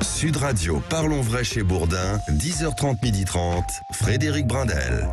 Sud Radio, parlons vrai chez Bourdin, 10h30, 12h30, Frédéric Brindel.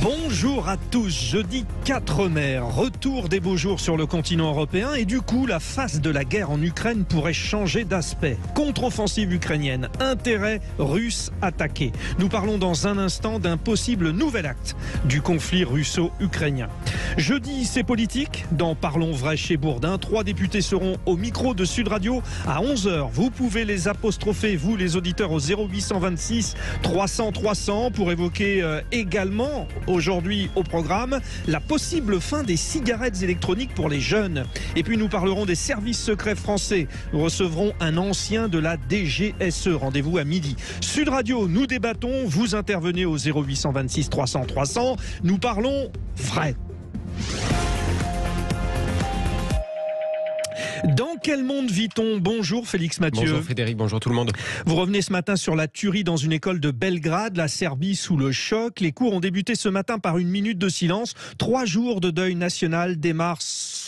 Bonjour à tous, jeudi 4 mai, retour des beaux jours sur le continent européen et du coup la face de la guerre en Ukraine pourrait changer d'aspect. Contre-offensive ukrainienne, intérêt russe attaqué. Nous parlons dans un instant d'un possible nouvel acte du conflit russo-ukrainien. Jeudi, c'est politique, dans Parlons vrai chez Bourdin. 3 députés seront au micro de Sud Radio à 11h. Vous pouvez les apostropher, vous les auditeurs, au 0826 300 300 pour évoquer également aujourd'hui au programme la possible fin des cigarettes électroniques pour les jeunes. Et puis nous parlerons des services secrets français. Nous recevrons un ancien de la DGSE. Rendez-vous à midi. Sud Radio, nous débattons. Vous intervenez au 0826 300 300. Nous parlons vrai. Dans quel monde vit-on? Bonjour Félix Mathieu. Bonjour Frédéric, bonjour tout le monde. Vous revenez ce matin sur la tuerie dans une école de Belgrade, la Serbie sous le choc. Les cours ont débuté ce matin par une minute de silence. 3 jours de deuil national démarrent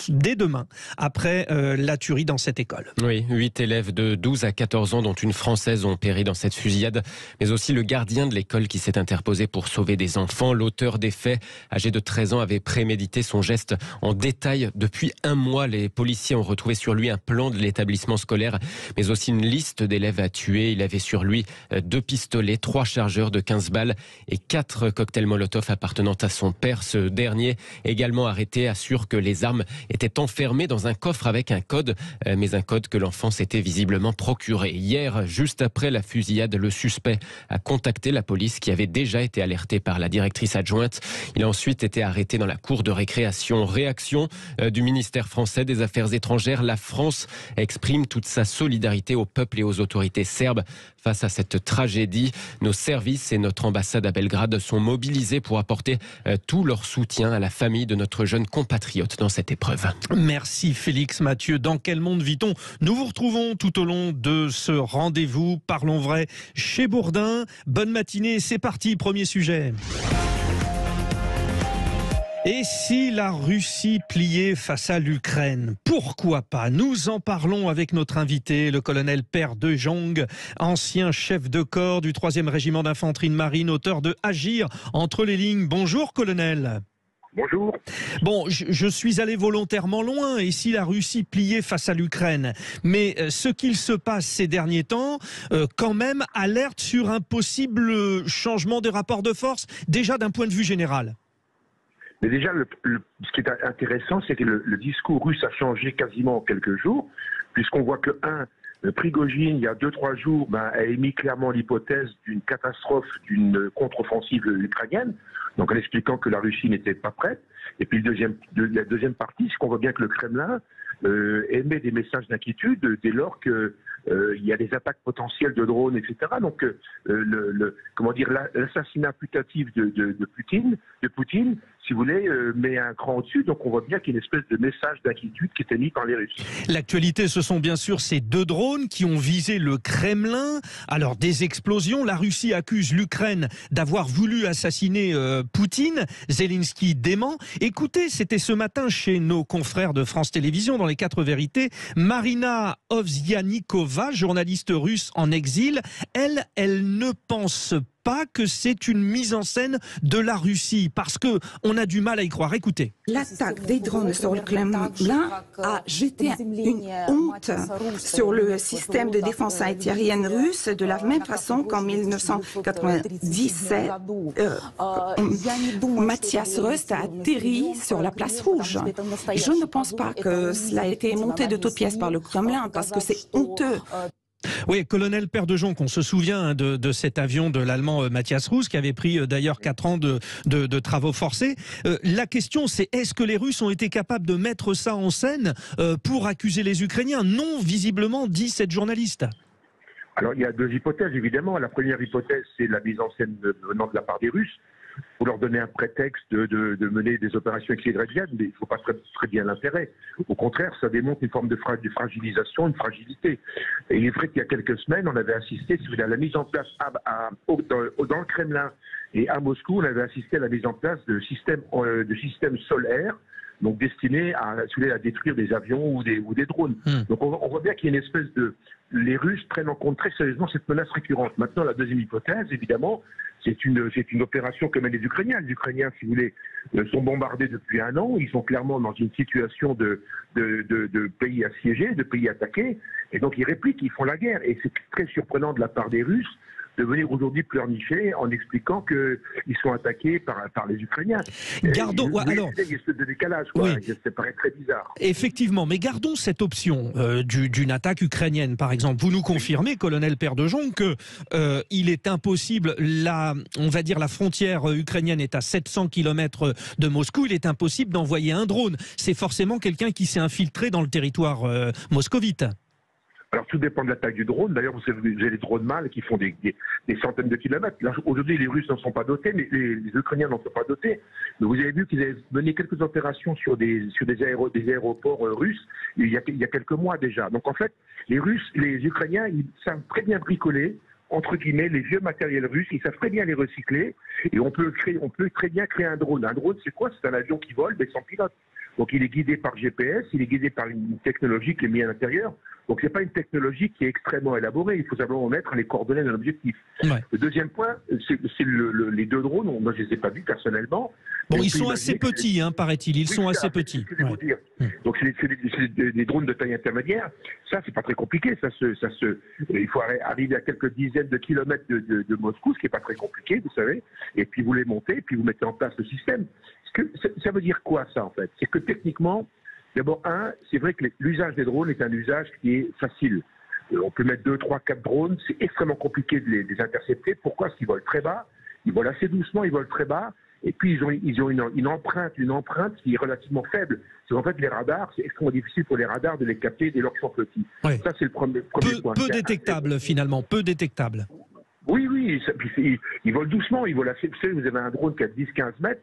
dès demain après la tuerie dans cette école. Oui, 8 élèves de 12 à 14 ans dont une Française ont péri dans cette fusillade, mais aussi le gardien de l'école qui s'est interposé pour sauver des enfants. L'auteur des faits, âgé de 13 ans, avait prémédité son geste en détail. Depuis un mois, les policiers ont retrouvé sur lui un plan de l'établissement scolaire, mais aussi une liste d'élèves à tuer. Il avait sur lui 2 pistolets, 3 chargeurs de 15 balles et 4 cocktails Molotov appartenant à son père. Ce dernier, également arrêté, assure que les armes étaient enfermées dans un coffre avec un code, mais un code que l'enfant s'était visiblement procuré. Hier, juste après la fusillade, le suspect a contacté la police qui avait déjà été alertée par la directrice adjointe. Il a ensuite été arrêté dans la cour de récréation. Réaction du ministère français des Affaires étrangères. La France exprime toute sa solidarité au peuple et aux autorités serbes face à cette tragédie. Nos services et notre ambassade à Belgrade sont mobilisés pour apporter tout leur soutien à la famille de notre jeune compatriote dans cette épreuve. Merci Félix Mathieu. Dans quel monde vit-on? Nous vous retrouvons tout au long de ce rendez-vous. Parlons vrai chez Bourdin. Bonne matinée, c'est parti, premier sujet. Et si la Russie pliait face à l'Ukraine? Pourquoi pas? Nous en parlons avec notre invité, le colonel Per de Jong, ancien chef de corps du 3e régiment d'infanterie de marine, auteur de Agir entre les lignes. Bonjour colonel. Bonjour. Bon, je suis allé volontairement loin. Et si la Russie pliait face à l'Ukraine? Mais ce qu'il se passe ces derniers temps, quand même, alerte sur un possible changement des rapports de force, déjà d'un point de vue général. Mais déjà, ce qui est intéressant, c'est que le discours russe a changé quasiment en quelques jours, puisqu'on voit que, Prigojine, il y a 2-3 jours, a émis clairement l'hypothèse d'une catastrophe, d'une contre-offensive ukrainienne, donc en expliquant que la Russie n'était pas prête. Et puis la deuxième partie, c'est qu'on voit bien que le Kremlin émet des messages d'inquiétude dès lors que il y a des attaques potentielles de drones, etc. Donc, l'assassinat putatif de Poutine, si vous voulez, met un cran au-dessus. Donc, on voit bien qu'il y a une espèce de message d'inquiétude qui est émis par les Russes. L'actualité, ce sont bien sûr ces 2 drones qui ont visé le Kremlin. Alors, des explosions. La Russie accuse l'Ukraine d'avoir voulu assassiner Poutine. Zelensky dément. Écoutez, c'était ce matin chez nos confrères de France Télévisions, dans les 4 vérités, Marina Ovsianikova, journaliste russe en exil. Elle ne pense pas que c'est une mise en scène de la Russie, parce que on a du mal à y croire. Écoutez. L'attaque des drones sur le Kremlin a jeté une honte sur le système de défense aérienne russe, de la même façon qu'en 1997, Mathias Rust a atterri sur la place rouge. Je ne pense pas que cela a été monté de toutes pièces par le Kremlin, parce que c'est honteux. Oui, colonel Per de Jong, on se souvient de cet avion de l'allemand Mathias Rust qui avait pris d'ailleurs 4 ans de travaux forcés. La question c'est, est-ce que les Russes ont été capables de mettre ça en scène pour accuser les Ukrainiens? Non, visiblement, dit cette journaliste. Alors il y a 2 hypothèses évidemment. La première hypothèse, c'est la mise en scène venant de la part des Russes, pour leur donner un prétexte de mener des opérations XY, mais il ne faut pas très bien l'intérêt. Au contraire, ça démontre une forme de fragilisation, une fragilité. Et il est vrai qu'il y a quelques semaines, on avait assisté, si vous voulez, à la mise en place dans le Kremlin et à Moscou, on avait assisté à la mise en place de systèmes solaires donc destinés à détruire des avions ou des drones. Donc on voit bien qu'il y a une espèce de... Les Russes prennent en compte très sérieusement cette menace récurrente. Maintenant, la deuxième hypothèse, évidemment, c'est une opération que mènent les Ukrainiens. Les Ukrainiens, si vous voulez, sont bombardés depuis 1 an. Ils sont clairement dans une situation de pays assiégés, de pays attaqués. Et donc, ils répliquent, ils font la guerre. Et c'est très surprenant de la part des Russes de venir aujourd'hui pleurnicher en expliquant qu'ils sont attaqués par les Ukrainiens. Gardons, alors, il y a une espèce de décalage, quoi. Oui. Ça paraît très bizarre. Effectivement, mais gardons cette option d'une attaque ukrainienne, par exemple. Vous nous confirmez, colonel Père-de-Jong, que il est impossible, on va dire la frontière ukrainienne est à 700 km de Moscou, il est impossible d'envoyer un drone. C'est forcément quelqu'un qui s'est infiltré dans le territoire moscovite. Alors tout dépend de la taille du drone. D'ailleurs, vous avez des drones mâles qui font des centaines de kilomètres. Aujourd'hui, les Russes n'en sont pas dotés, mais les Ukrainiens n'en sont pas dotés. Mais vous avez vu qu'ils avaient mené quelques opérations sur des aéroports russes il y a quelques mois déjà. Donc en fait, les Ukrainiens, ils savent très bien bricoler, entre guillemets, les vieux matériels russes, ils savent très bien les recycler, et on peut très bien créer un drone. Un drone, c'est quoi? C'est un avion qui vole, mais sans pilote. Donc il est guidé par GPS, il est guidé par une technologie qui est mise à l'intérieur. Donc c'est pas une technologie qui est extrêmement élaborée, il faut simplement mettre les coordonnées d'un objectif. Ouais. Le deuxième point, c'est les 2 drones, moi je les ai pas vus personnellement. Bon, ils sont assez petits, hein, paraît-il, ils sont assez petits. C'est ce que je vais vous dire. Donc c'est des drones de taille intermédiaire, ça c'est pas très compliqué, il faut arriver à quelques dizaines de kilomètres de Moscou, ce qui est pas très compliqué, vous savez, et puis vous les montez, et puis vous mettez en place le système. Ça veut dire quoi ça en fait? C'est que techniquement, d'abord c'est vrai que l'usage des drones est un usage qui est facile. On peut mettre 2, 3, 4 drones, c'est extrêmement compliqué de les intercepter. Pourquoi? Parce qu'ils volent très bas, ils volent assez doucement, ils volent très bas, et puis ils ont une empreinte qui est relativement faible. C'est en fait les radars, c'est extrêmement difficile pour les radars de les capter dès lors qu'ils sont petits. Oui. Ça c'est le premier point. Peu détectable finalement, peu détectable. Oui, ils volent doucement, ils volent assez. Vous savez, vous avez un drone qui a 10-15 mètres,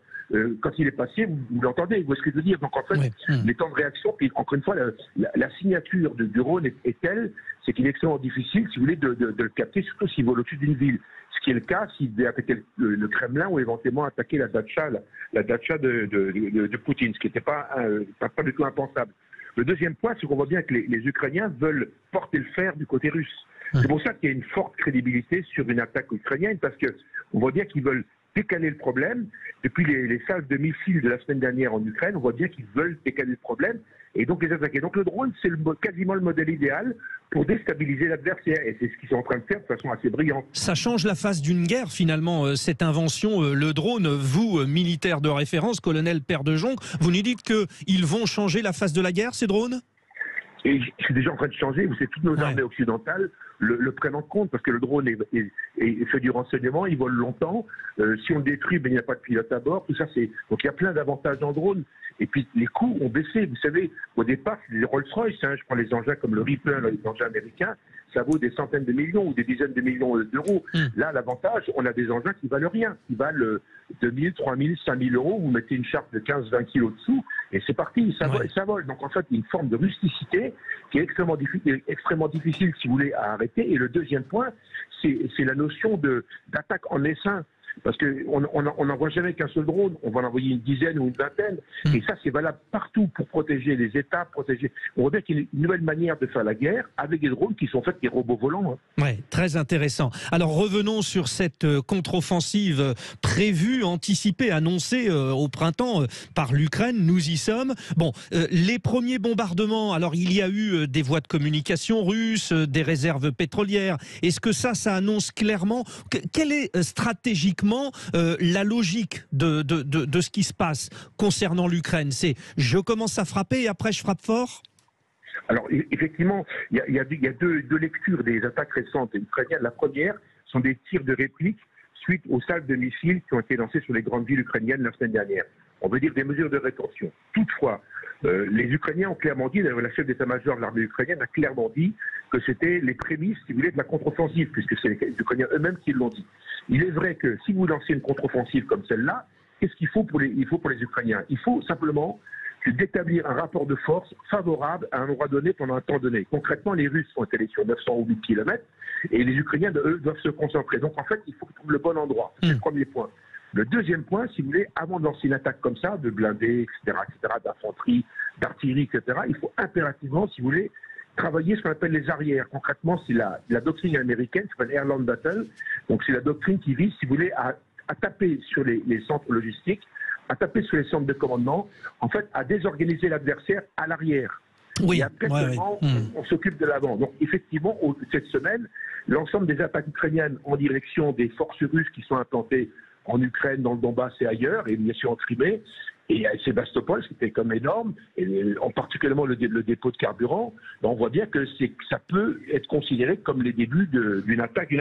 quand il est passé, vous l'entendez, vous voyez ce que je veux dire. Donc en fait, les temps de réaction, puis encore une fois, la signature du drone est telle, c'est qu'il est extrêmement difficile, si vous voulez, de le capter, surtout s'il vole au-dessus d'une ville. Ce qui est le cas s'il devait attaquer le Kremlin ou éventuellement attaquer la datcha de Poutine, ce qui n'était pas du tout impensable. Le deuxième point, c'est qu'on voit bien que les Ukrainiens veulent porter le fer du côté russe. C'est pour ça qu'il y a une forte crédibilité sur une attaque ukrainienne, parce qu'on voit bien qu'ils veulent décaler le problème. Depuis les salves de missiles de la semaine dernière en Ukraine, on voit bien qu'ils veulent décaler le problème et donc les attaquer. Donc le drone, c'est quasiment le modèle idéal pour déstabiliser l'adversaire, et c'est ce qu'ils sont en train de faire de façon assez brillante. Ça change la face d'une guerre finalement, cette invention, le drone. Vous, militaire de référence, colonel Père-de-Jong, vous nous dites qu'ils vont changer la face de la guerre, ces drones? Et c'est déjà en train de changer. Vous savez, toutes nos armées occidentales le prennent en compte, parce que le drone fait du renseignement, il vole longtemps. Si on le détruit, il n'y a pas de pilote à bord. Tout ça, donc il y a plein d'avantages dans le drone. Et puis les coûts ont baissé. Vous savez, au départ, c'est des Rolls-Royce. Je prends les engins comme le Reaper, les engins américains, ça vaut des centaines de millions ou des dizaines de millions d'euros. Là, l'avantage, on a des engins qui valent rien, qui valent 2 000, 3 000, 5 000 euros. Vous mettez une charge de 15-20 kilos dessous et c'est parti, ça vole. Donc en fait, il y a une forme de rusticité qui est extrêmement difficile, si vous voulez, à arrêter. Et le deuxième point, c'est la notion d'attaque en essaim. Parce qu'on n'en voit jamais qu'un seul drone, on va en envoyer une dizaine ou une vingtaine. Et ça, c'est valable partout pour protéger les États, protéger. On voit bien qu'il y a une nouvelle manière de faire la guerre avec des drones qui sont faits des robots volants. Oui, très intéressant. Alors revenons sur cette contre-offensive prévue, anticipée, annoncée au printemps par l'Ukraine. Nous y sommes. Bon, les premiers bombardements, alors il y a eu des voies de communication russes, des réserves pétrolières. Est-ce que ça annonce clairement quelle est stratégiquement la logique de ce qui se passe concernant l'Ukraine? C'est je commence à frapper et après je frappe fort? Alors effectivement, il y a deux lectures des attaques récentes ukrainiennes. La première sont des tirs de réplique suite aux salves de missiles qui ont été lancés sur les grandes villes ukrainiennes la semaine dernière. On veut dire des mesures de rétorsion. Toutefois, les Ukrainiens ont clairement dit, la chef d'état-major de l'armée ukrainienne a clairement dit que c'était les prémices, si vous voulez, de la contre-offensive, puisque c'est les Ukrainiens eux-mêmes qui l'ont dit. Il est vrai que si vous lancez une contre-offensive comme celle-là, qu'est-ce qu'il faut pour les Ukrainiens? Il faut simplement d'établir un rapport de force favorable à un endroit donné pendant un temps donné. Concrètement, les Russes sont allés sur 900 ou 1000 km et les Ukrainiens, eux, doivent se concentrer. Donc en fait, il faut qu'ils trouvent le bon endroit. C'est le premier point. Le deuxième point, si vous voulez, avant de lancer une attaque comme ça, de blindés, etc., d'infanterie, d'artillerie, etc., il faut impérativement, si vous voulez, travailler ce qu'on appelle les arrières. Concrètement, c'est la doctrine américaine, qui s'appelle Airland Battle. Donc c'est la doctrine qui vise, si vous voulez, à taper sur les centres logistiques, à taper sur les centres de commandement, en fait, à désorganiser l'adversaire à l'arrière. Oui, et après seulement, on s'occupe de l'avant. Donc effectivement, cette semaine, l'ensemble des attaques ukrainiennes en direction des forces russes qui sont implantées en Ukraine, dans le Donbass et ailleurs, et bien sûr en Crimée, et à Sébastopol, ce qui était comme énorme, et en particulièrement le dépôt de carburant, on voit bien que ça peut être considéré comme les débuts d'une attaque.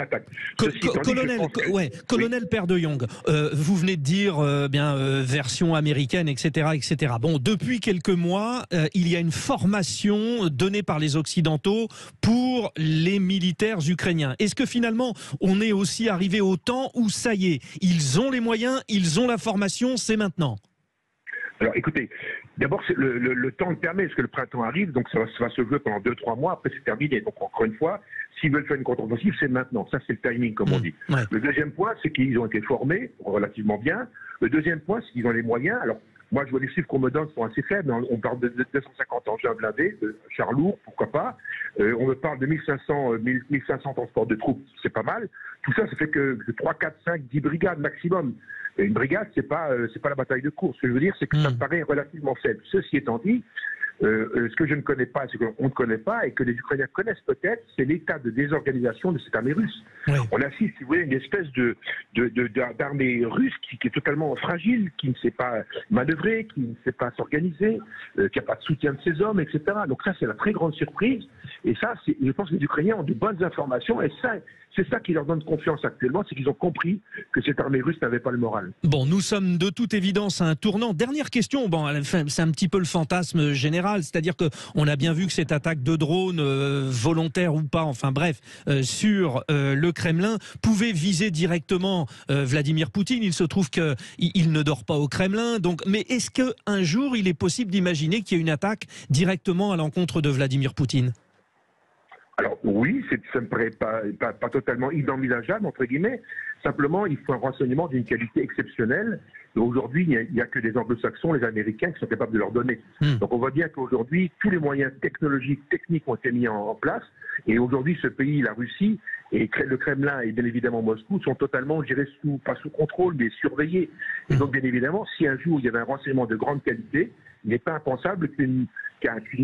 Colonel Père de Jong, vous venez de dire version américaine, etc., etc. Bon, depuis quelques mois, il y a une formation donnée par les Occidentaux pour les militaires ukrainiens. Est-ce que finalement, on est aussi arrivé au temps où ça y est, ils ont les moyens, ils ont la formation, c'est maintenant? Alors écoutez, d'abord le temps le permet, parce que le printemps arrive, donc ça va se jouer pendant 2-3 mois, après c'est terminé. Donc encore une fois, s'ils veulent faire une contre-offensive, c'est maintenant. Ça c'est le timing, comme on dit. Ouais. Le deuxième point, c'est qu'ils ont été formés relativement bien. Le deuxième point, c'est qu'ils ont les moyens. Alors moi je vois les chiffres qu'on me donne sont assez faibles. On parle de 250 engins blindés, de chars lourds, pourquoi pas. On me parle de 1500 transports de troupes, c'est pas mal. Tout ça, ça fait que 3, 4, 5, 10 brigades maximum. Et une brigade, c'est pas la bataille de course. Ce que je veux dire, c'est que ça me paraît relativement faible. Ceci étant dit, ce que je ne connais pas, ce qu'on ne connaît pas, et que les Ukrainiens connaissent peut-être, c'est l'état de désorganisation de cette armée russe. Oui. On assiste, si vous voulez, à une espèce d'armée russe qui est totalement fragile, qui ne sait pas manœuvrer, qui ne sait pas s'organiser, qui n'a pas de soutien de ses hommes, etc. Donc ça, c'est la très grande surprise. Et ça, je pense que les Ukrainiens ont de bonnes informations, et ça, c'est ça qui leur donne confiance actuellement, c'est qu'ils ont compris que cette armée russe n'avait pas le moral. Bon, nous sommes de toute évidence à un tournant. Dernière question, bon, c'est un petit peu le fantasme général, c'est-à-dire qu'on a bien vu que cette attaque de drone, volontaire ou pas, enfin bref, sur le Kremlin, pouvait viser directement Vladimir Poutine. Il se trouve qu'il ne dort pas au Kremlin, donc, mais est-ce qu'un jour, il est possible d'imaginer qu'il y ait une attaque directement à l'encontre de Vladimir Poutine ? Alors oui, ça me paraît pas totalement inenvisageable, entre guillemets. Simplement, il faut un renseignement d'une qualité exceptionnelle. Aujourd'hui, il n'y a que les anglo-saxons, les Américains qui sont capables de leur donner. Donc on voit bien qu'aujourd'hui, tous les moyens technologiques, techniques ont été mis en place. Et aujourd'hui, ce pays, la Russie, et le Kremlin et bien évidemment Moscou sont totalement, je dirais, pas sous contrôle, mais surveillés. Et donc bien évidemment, si un jour il y avait un renseignement de grande qualité, il n'est pas impensable qu'une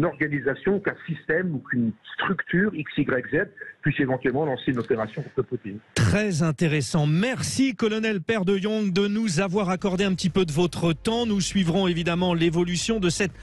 organisation, qu'un système ou qu'une structure XYZ puisse éventuellement lancer une opération contre Poutine. Très intéressant. Merci, colonel Père de Jong, de nous avoir accordé un petit peu de votre temps. Nous suivrons évidemment l'évolution de cette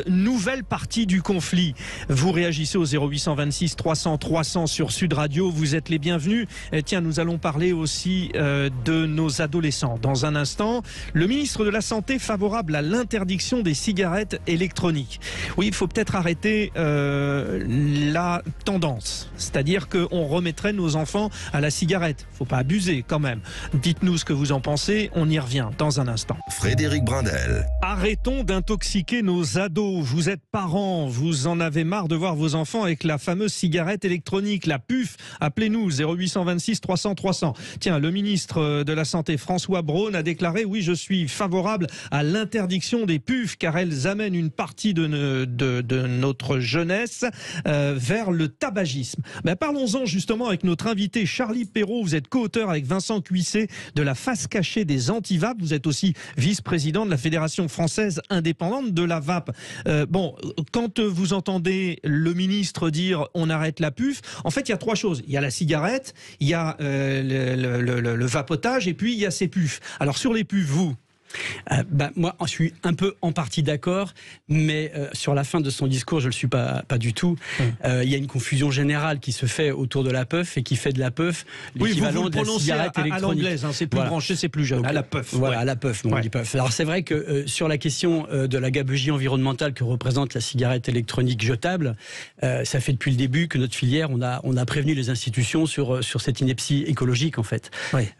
nouvelle partie du conflit. Vous réagissez au 0826 300 300 sur Sud Radio. Vous êtes les bienvenus. Tiens, nous allons parler aussi de nos adolescents. Dans un instant, le ministre de la Santé favorable à l'interdiction des cigarettes électroniques. Oui, il faut peut-être arrêter la tendance. C'est-à-dire qu'on remettrait nos enfants à la cigarette. Il ne faut pas abuser quand même. Dites-nous ce que vous en pensez. On y revient dans un instant. Frédéric Brindel. Arrêtons d'intoxiquer nos ados. Vous êtes parents, vous en avez marre de voir vos enfants avec la fameuse cigarette électronique, la puff. Appelez-nous 0826 300 300. Tiens, le ministre de la Santé, François Braun, a déclaré: oui, je suis favorable à l'interdiction des puffs car elles amènent une partie de notre jeunesse vers le tabagisme. Ben, parlons-en justement avec notre invité Charlie Perrault. Vous êtes co-auteur avec Vincent Cuisset de la face cachée des anti-vape. Vous êtes aussi vice-président de la Fédération française indépendante de la vape. Bon, quand vous entendez le ministre dire on arrête la puff, en fait il y a trois choses. Il y a la cigarette, il y a le vapotage et puis il y a ces puffs. Alors sur les puffs, vous moi, je suis un peu en partie d'accord, mais sur la fin de son discours, je ne le suis pas du tout. Il y a une confusion générale qui se fait autour de la puff et qui fait de la puff l'équivalent de la cigarette électronique. À l'anglaise, hein, c'est plus branché, c'est plus jeune. Donc, à la puff. Voilà, à la puff. On dit puff. Alors c'est vrai que sur la question de la gabegie environnementale que représente la cigarette électronique jetable, ça fait depuis le début que notre filière, on a prévenu les institutions sur cette ineptie écologique en fait.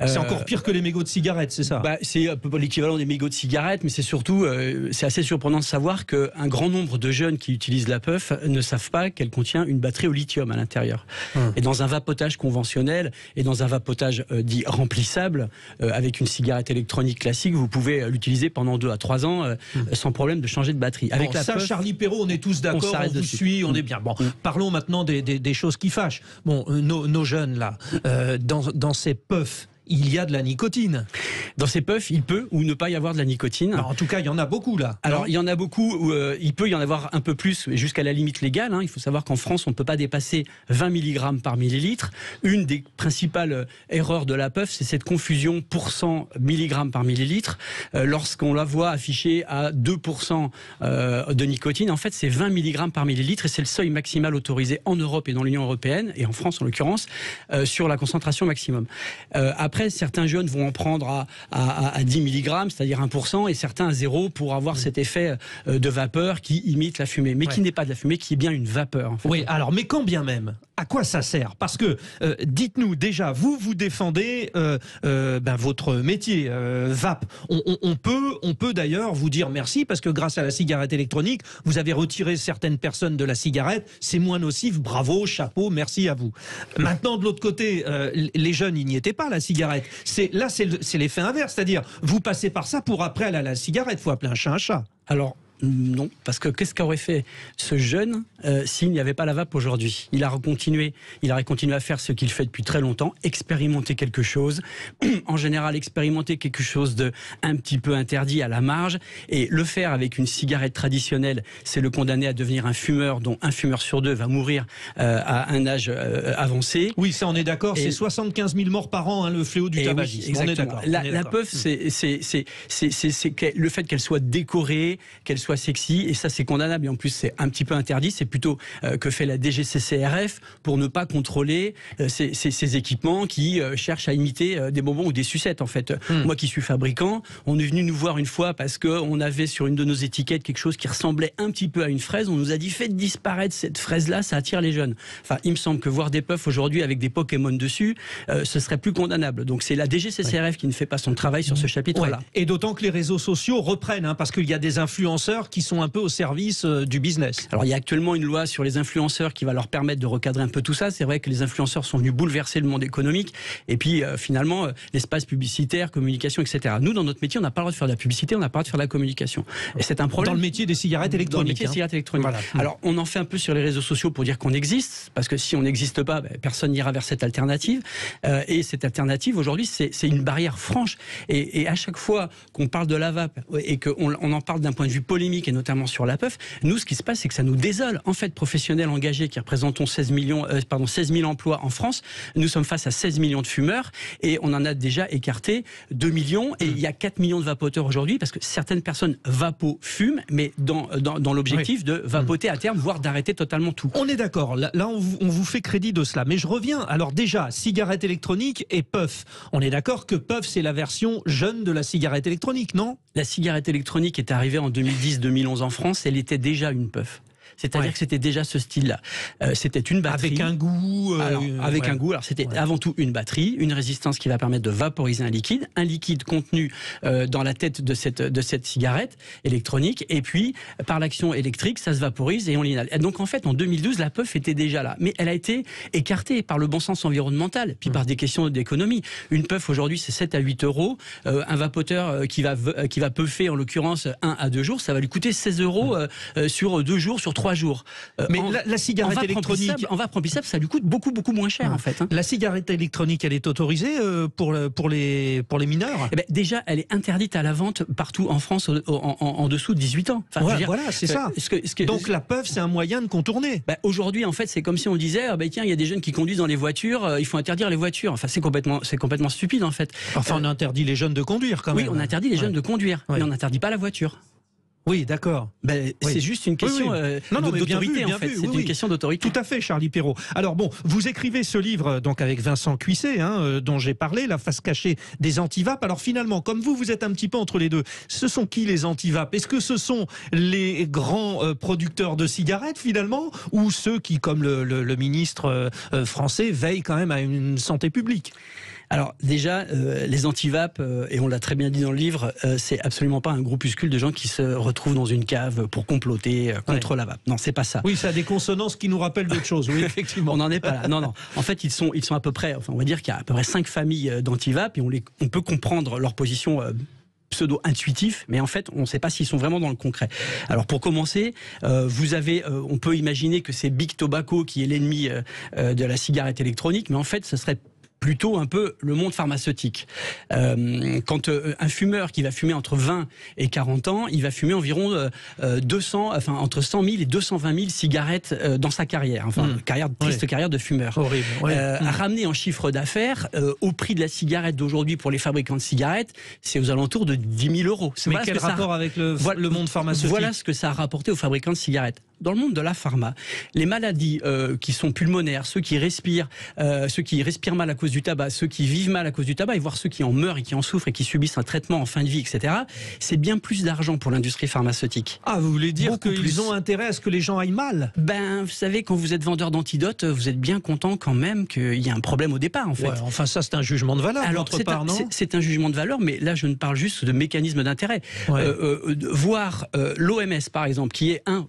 C'est encore pire que les mégots de cigarettes, c'est ça? C'est un peu l'équivalent des mégots de cigarettes, mais c'est surtout, c'est assez surprenant de savoir qu'un grand nombre de jeunes qui utilisent la puff ne savent pas qu'elle contient une batterie au lithium à l'intérieur. Et dans un vapotage conventionnel et dans un vapotage dit remplissable, avec une cigarette électronique classique, vous pouvez l'utiliser pendant 2 à 3 ans sans problème de changer de batterie. Avec la puff, Charlie Perrault, on est tous d'accord, on vous suit, on est bien. Bon, parlons maintenant des choses qui fâchent. Bon, nos jeunes là, dans ces puffs, il y a de la nicotine. Dans ces puffs, il peut ou ne pas y avoir de la nicotine. Alors, en tout cas, il y en a beaucoup là. Alors, il y en a beaucoup. Il peut y en avoir un peu plus jusqu'à la limite légale. Il faut savoir qu'en France, on ne peut pas dépasser 20 mg par millilitre. Une des principales erreurs de la puff, c'est cette confusion % mg par millilitre. Lorsqu'on la voit affichée à 2% de nicotine, en fait, c'est 20 mg par millilitre et c'est le seuil maximal autorisé en Europe et dans l'Union européenne, et en France en l'occurrence, sur la concentration maximum. Après, certains jeunes vont en prendre à 10 mg, c'est-à-dire 1%, et certains à 0 pour avoir cet effet de vapeur qui imite la fumée, mais qui n'est pas de la fumée, qui est bien une vapeur. En fait. Oui, alors, mais quand bien même, à quoi ça sert? Parce que, dites-nous déjà, vous défendez votre métier, vape. On peut d'ailleurs vous dire merci, parce que grâce à la cigarette électronique, vous avez retiré certaines personnes de la cigarette, c'est moins nocif, bravo, chapeau, merci à vous. Maintenant, de l'autre côté, les jeunes, ils n'y étaient pas, la cigarette. Là, c'est l'effet inverse, c'est-à-dire, vous passez par ça pour après aller à la cigarette, il faut appeler un chat un chat. Alors, non, parce que qu'est-ce qu'aurait fait ce jeune s'il n'y avait pas la vape aujourd'hui? Il aurait continué à faire ce qu'il fait depuis très longtemps, expérimenter quelque chose, en général expérimenter quelque chose de un petit peu interdit à la marge, et le faire avec une cigarette traditionnelle, c'est le condamner à devenir un fumeur, dont un fumeur sur 2 va mourir à un âge avancé. Oui, ça on est d'accord, c'est 75 000 morts par an, le fléau du tabagisme. Oui, on est d'accord. La puff, c'est le fait qu'elle soit décorée, qu'elle soit sexy, et ça c'est condamnable, et en plus c'est un petit peu interdit. C'est plutôt que fait la DGCCRF pour ne pas contrôler ces équipements qui cherchent à imiter des bonbons ou des sucettes en fait. Moi qui suis fabricant, on est venu nous voir une fois parce qu'on avait sur une de nos étiquettes quelque chose qui ressemblait un petit peu à une fraise. On nous a dit faites disparaître cette fraise là, ça attire les jeunes. Enfin, il me semble que voir des puffs aujourd'hui avec des Pokémon dessus, ce serait plus condamnable. Donc c'est la DGCCRF qui ne fait pas son travail sur ce chapitre là. Et d'autant que les réseaux sociaux reprennent, parce qu'il y a des influenceurs qui sont un peu au service du business. Alors il y a actuellement une loi sur les influenceurs qui va leur permettre de recadrer un peu tout ça. C'est vrai que les influenceurs sont venus bouleverser le monde économique, et puis finalement l'espace publicitaire, communication, etc. Nous, dans notre métier, on n'a pas le droit de faire de la publicité, on n'a pas le droit de faire de la communication. Et c'est un problème. Dans le métier des cigarettes électroniques. Dans le métier des cigarettes électroniques. Voilà. Alors on en fait un peu sur les réseaux sociaux pour dire qu'on existe, parce que si on n'existe pas, personne n'ira vers cette alternative. Et cette alternative aujourd'hui, c'est une barrière franche. Et à chaque fois qu'on parle de la vape et qu'on en parle d'un point de vue polémique, et notamment sur la puff, nous, ce qui se passe, c'est que ça nous désole. En fait, professionnels engagés qui représentons 16 000 emplois en France, nous sommes face à 16 millions de fumeurs, et on en a déjà écarté 2 millions, et il y a 4 millions de vapoteurs aujourd'hui, parce que certaines personnes fument, mais dans l'objectif de vapoter à terme, voire d'arrêter totalement tout. On est d'accord, là on vous fait crédit de cela, mais je reviens, alors déjà, cigarette électronique et puff. On est d'accord que puff, c'est la version jeune de la cigarette électronique, non? La cigarette électronique est arrivée en 2010-2011 en France, elle était déjà une puff. C'est-à-dire que c'était déjà ce style-là. C'était une batterie. Avec un goût. Un goût. Alors c'était avant tout une batterie, une résistance qui va permettre de vaporiser un liquide contenu dans la tête de cette cigarette électronique, et puis par l'action électrique, ça se vaporise et on l'inhale. Donc en fait, en 2012, la puff était déjà là, mais elle a été écartée par le bon sens environnemental, puis par des questions d'économie. Une puff aujourd'hui, c'est 7 à 8 euros. Un vapoteur qui va puffer en l'occurrence 1 à 2 jours, ça va lui coûter 16 euros sur 2 jours, sur 3 jours. Mais la cigarette électronique, en vape remplissable, ça lui coûte beaucoup moins cher en fait. La cigarette électronique, elle est autorisée pour les mineurs? Déjà, elle est interdite à la vente partout en France en dessous de 18 ans. Enfin, voilà, c'est ça. Donc la puff, c'est un moyen de contourner. Aujourd'hui, en fait, c'est comme si on disait tiens, il y a des jeunes qui conduisent dans les voitures, il faut interdire les voitures. Enfin, c'est complètement stupide en fait. Enfin, on interdit les jeunes de conduire quand même. Oui, on interdit les jeunes de conduire, mais on n'interdit pas la voiture. Oui, d'accord. C'est juste une question d'autorité, en fait. C'est une question d'autorité. Tout à fait, Charlie Perrault. Alors bon, vous écrivez ce livre donc avec Vincent Cuisset, dont j'ai parlé, La face cachée des antivapes. Alors finalement, comme vous êtes un petit peu entre les deux, ce sont qui les antivapes? Est-ce que ce sont les grands producteurs de cigarettes finalement, ou ceux qui, comme le ministre français, veillent quand même à une santé publique? Alors déjà, les anti-vape, et on l'a très bien dit dans le livre, c'est absolument pas un groupuscule de gens qui se retrouvent dans une cave pour comploter contre la vape. Non, c'est pas ça. Oui, ça a des consonances qui nous rappellent d'autres choses. Oui, effectivement. On n'en est pas là. Non. En fait, ils sont à peu près, on va dire qu'il y a à peu près 5 familles d'anti-vape et on peut comprendre leur position pseudo-intuitif, mais en fait, on ne sait pas s'ils sont vraiment dans le concret. Alors, pour commencer, on peut imaginer que c'est Big Tobacco qui est l'ennemi de la cigarette électronique, mais en fait, ce serait plutôt un peu le monde pharmaceutique. Quand un fumeur qui va fumer entre 20 et 40 ans, il va fumer environ entre 100 000 et 220 000 cigarettes dans sa carrière. Triste carrière de fumeur. Horrible. Ramené en chiffre d'affaires, au prix de la cigarette d'aujourd'hui pour les fabricants de cigarettes, c'est aux alentours de 10 000 €. Mais quel rapport avec le monde pharmaceutique? Voilà ce que ça a rapporté aux fabricants de cigarettes. Dans le monde de la pharma, les maladies qui sont pulmonaires, ceux qui respirent mal à cause du tabac, ceux qui vivent mal à cause du tabac, et voire ceux qui en meurent et qui en souffrent et qui subissent un traitement en fin de vie, etc., c'est bien plus d'argent pour l'industrie pharmaceutique. Ah, vous voulez dire qu'ils ont intérêt à ce que les gens aillent mal? Vous savez, quand vous êtes vendeur d'antidotes, vous êtes bien content quand même qu'il y a un problème au départ, en fait. Ouais, enfin, ça, c'est un jugement de valeur, d'autre part, non? C'est un jugement de valeur, mais là, je ne parle juste de mécanisme d'intérêt. Voir l'OMS, par exemple, qui est un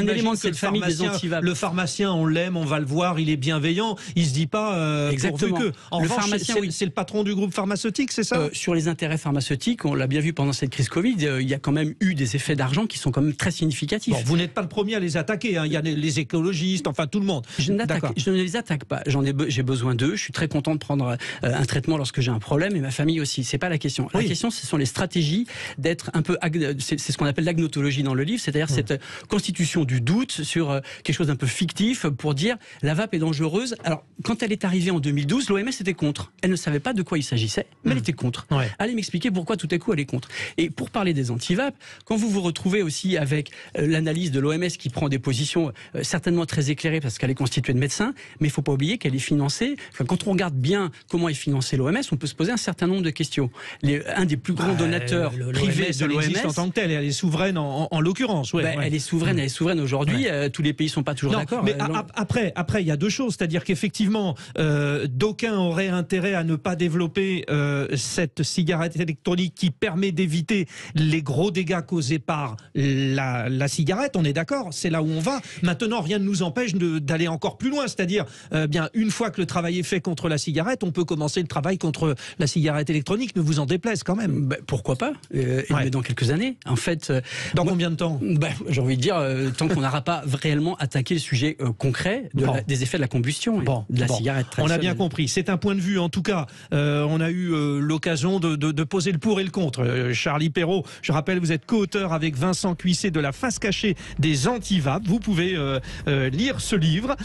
élément de cette famille des anti-vape. Le pharmacien, on l'aime, on va le voir, il est bienveillant, il se dit pas Exactement. pourvu que. En revanche, c'est le patron du groupe pharmaceutique, c'est ça? Sur les intérêts pharmaceutiques, on l'a bien vu pendant cette crise Covid, il y a quand même eu des effets d'argent qui sont quand même très significatifs. Bon, vous n'êtes pas le premier à les attaquer, hein. Il y a les écologistes, enfin tout le monde. Je ne les attaque pas. J'ai besoin d'eux. Je suis très content de prendre un traitement lorsque j'ai un problème, et ma famille aussi. C'est pas la question. La question, ce sont les stratégies d'être un peu. C'est ce qu'on appelle l'agnotologie dans le livre, c'est-à-dire cette constitution du doute sur quelque chose d'un peu fictif pour dire la vape est dangereuse. Alors, quand elle est arrivée en 2012, l'OMS était contre. Elle ne savait pas de quoi il s'agissait, mais elle était contre. Allez m'expliquer pourquoi tout à coup elle est contre. Et pour parler des anti-vape, quand vous vous retrouvez aussi avec l'analyse de l'OMS qui prend des positions certainement très éclairées parce qu'elle est constituée de médecins, mais il ne faut pas oublier qu'elle est financée. Quand on regarde bien comment est financée l'OMS, on peut se poser un certain nombre de questions. Un des plus grands donateurs privés de l'OMS, en tant que telle, elle est souveraine en l'occurrence. Elle est souveraine aujourd'hui. Tous les pays ne sont pas toujours d'accord. Mais après, il y a deux choses. C'est-à-dire qu'effectivement, d'aucuns auraient intérêt à ne pas développer cette cigarette électronique qui permet d'éviter les gros dégâts causés par la cigarette. On est d'accord, c'est là où on va. Maintenant, rien ne nous empêche d'aller encore plus loin. C'est-à-dire, une fois que le travail est fait contre la cigarette, on peut commencer le travail contre la cigarette électronique. Ne vous en déplaise quand même. Pourquoi pas mais dans quelques années. En fait, dans combien de temps? J'ai envie de dire, tant qu'on n'aura pas réellement attaqué le sujet concret des effets de la combustion de la cigarette. On a bien compris. C'est un point de vue. En tout cas, on a eu l'occasion de poser le pour et le contre. Charlie Perrault, je rappelle, vous êtes co-auteur avec Vincent Cuissé de La face cachée des anti-vape. Vous pouvez lire ce livre,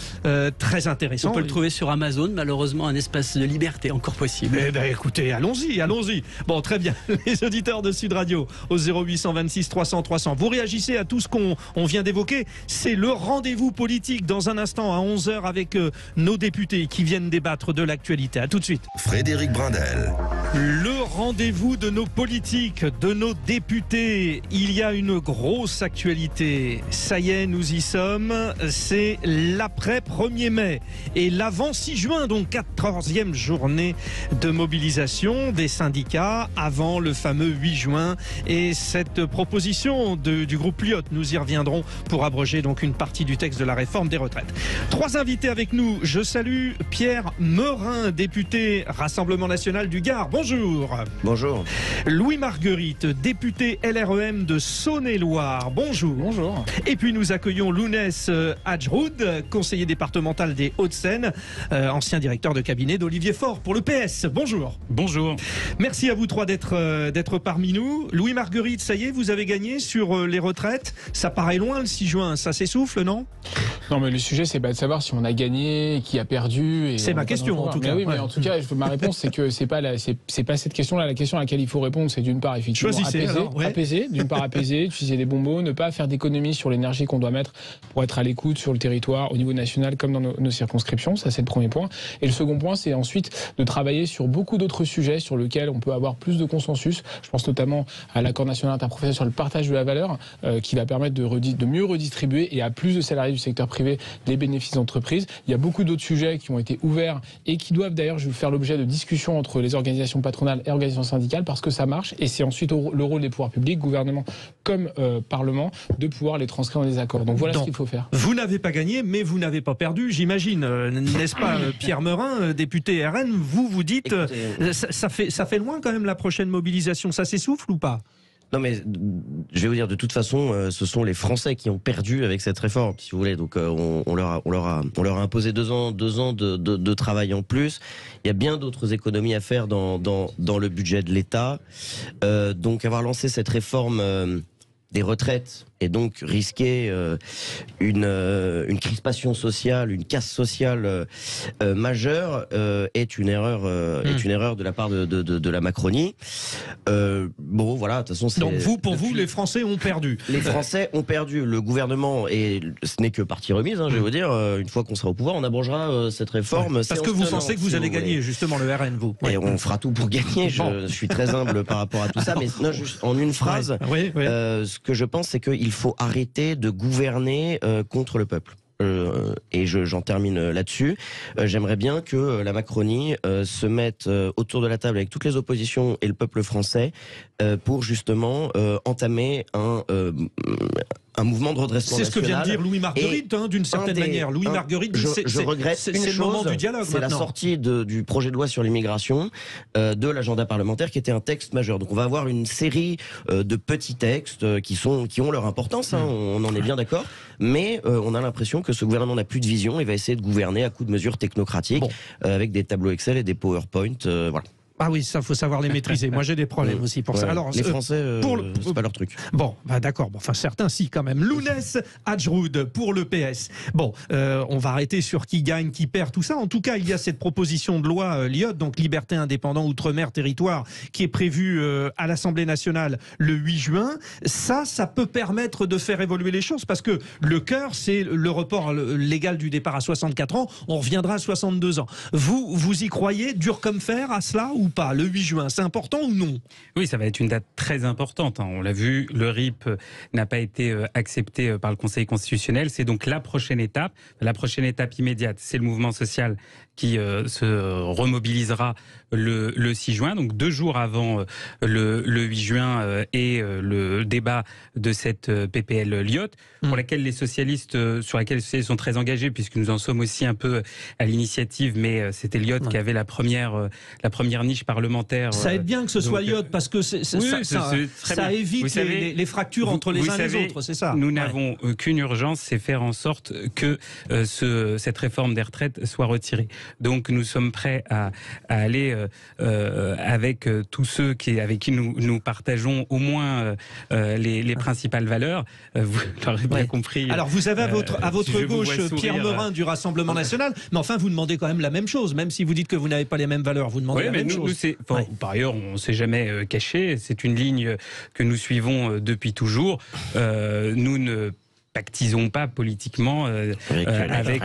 très intéressant. On peut le trouver sur Amazon, malheureusement un espace de liberté encore possible. Eh bien écoutez, allons-y. Bon, très bien. Les auditeurs de Sud Radio au 0826 300 300. Vous réagissez à tout ce qu'on vient d'évoquer. C'est le rendez-vous politique dans un instant à 11h avec nos députés qui viennent débattre de l'actualité. À tout de suite. Frédéric Brindel. Le rendez-vous de nos politiques, de nos députés. Il y a une grosse actualité. Ça y est, nous y sommes. C'est l'après 1er mai et l'avant 6 juin, donc 14e journée de mobilisation des syndicats avant le fameux 8 juin. Et cette proposition du groupe Lyot, nous y reviendrons pour abroger donc une partie du texte de la réforme des retraites. 3 invités avec nous. Je salue Pierre Meurin, député Rassemblement National du Gard. Bonjour. Bonjour. Louis Marguerite, député LREM de Saône-et-Loire. Bonjour. Bonjour. Et puis nous accueillons Lounès Hadjroud, conseiller départemental des Hauts-de-Seine, ancien directeur de cabinet d'Olivier Faure pour le PS. Bonjour. Bonjour. Merci à vous trois d'être parmi nous. Louis Marguerite, ça y est, vous avez gagné sur les retraites. Ça paraît loin le 6 juin, ça s'essouffle, non? Non, mais le sujet, c'est pas de savoir si on a gagné, qui a perdu. C'est ma question, en tout cas. Mais oui, mais en tout cas, ma réponse, c'est que c'est c'est pas cette question-là. La question à laquelle il faut répondre, c'est d'une part effectivement apaiser, d'une part apaiser, utiliser des bonbons, ne pas faire d'économies sur l'énergie qu'on doit mettre pour être à l'écoute sur le territoire, au niveau national comme dans nos circonscriptions. Ça, c'est le premier point. Et le second point, c'est ensuite de travailler sur beaucoup d'autres sujets sur lesquels on peut avoir plus de consensus. Je pense notamment à l'accord national interprofessionnel sur le partage de la valeur, qui va permettre de mieux redistribuer et à plus de salariés du secteur privé les bénéfices d'entreprise. Il y a beaucoup d'autres sujets qui ont été ouverts et qui doivent d'ailleurs faire l'objet de discussions entre les organisations patronales et organisations syndicales parce que ça marche et c'est ensuite le rôle des pouvoirs publics, gouvernement comme Parlement, de pouvoir les transcrire dans des accords. Donc voilà ce qu'il faut faire. Vous n'avez pas gagné, mais vous n'avez pas perdu, j'imagine. N'est-ce pas, Pierre Meurin, député RN, vous dites, ça fait loin quand même la prochaine mobilisation, ça s'essouffle ou pas ? Non mais je vais vous dire, de toute façon, ce sont les Français qui ont perdu avec cette réforme, si vous voulez. Donc on leur a imposé 2 ans de travail en plus. Il y a bien d'autres économies à faire dans le budget de l'État. Donc avoir lancé cette réforme des retraites et donc risquer une crispation sociale, une casse sociale majeure est une erreur de la part de la Macronie. Bon, voilà, de toute façon, donc pour vous, les Français ont perdu. Les Français ont perdu. Le gouvernement, et ce n'est que partie remise, je vais vous dire, une fois qu'on sera au pouvoir, on abrogera cette réforme. Parce que vous pensez que vous allez gagner, justement, le RN, vous. Et on fera tout pour gagner. Je suis très humble par rapport à tout ça. Mais non, juste en une phrase, ce que je pense, c'est qu'il faut arrêter de gouverner contre le peuple. Et j'en termine là-dessus. J'aimerais bien que la Macronie se mette autour de la table avec toutes les oppositions et le peuple français pour justement entamer un mouvement de redressement national. C'est ce que vient de dire Louis Marguerite, d'une certaine manière. Louis Marguerite dit je regrette c'est le moment du dialogue. C'est la sortie du projet de loi sur l'immigration, de l'agenda parlementaire, qui était un texte majeur. Donc on va avoir une série de petits textes qui ont leur importance, on en est bien d'accord, mais on a l'impression que ce gouvernement n'a plus de vision et va essayer de gouverner à coups de mesures technocratiques, avec des tableaux Excel et des PowerPoint, voilà. Ah oui, ça, faut savoir les maîtriser. Moi, j'ai des problèmes aussi pour ça. Alors, les Français, c'est pas leur truc. Bon, d'accord. Enfin, certains, si, quand même. Lounès Hadjroud pour le PS. Bon, on va arrêter sur qui gagne, qui perd, tout ça. En tout cas, il y a cette proposition de loi Liot, donc Liberté, Indépendant, Outre-mer, Territoire, qui est prévue à l'Assemblée nationale le 8 juin. Ça peut permettre de faire évoluer les choses, parce que le cœur, c'est le report légal du départ à 64 ans. On reviendra à 62 ans. Vous y croyez, dur comme fer, à cela ou pas, le 8 juin, c'est important ou non? Oui, ça va être une date très importante. On l'a vu, le RIP n'a pas été accepté par le Conseil constitutionnel. C'est donc la prochaine étape immédiate. C'est le mouvement social qui se remobilisera le 6 juin, donc 2 jours avant le 8 juin et le débat de cette PPL Liot, sur laquelle les socialistes sont très engagés, puisque nous en sommes aussi un peu à l'initiative, mais c'était Liot qui avait la première niche parlementaire. Ça aide bien que ce soit Liot, parce que ça évite les fractures entre les uns et les autres, c'est ça. Nous n'avons qu'une urgence, c'est faire en sorte que cette réforme des retraites soit retirée. Donc nous sommes prêts à aller avec tous ceux avec qui nous partageons au moins les principales valeurs. Vous l'aurez bien compris. Alors vous avez à votre gauche Pierre Meurin du Rassemblement National, mais enfin vous demandez quand même la même chose, même si vous dites que vous n'avez pas les mêmes valeurs, vous demandez la même chose. Par ailleurs, on ne s'est jamais caché, c'est une ligne que nous suivons depuis toujours. Nous ne pactisons pas politiquement avec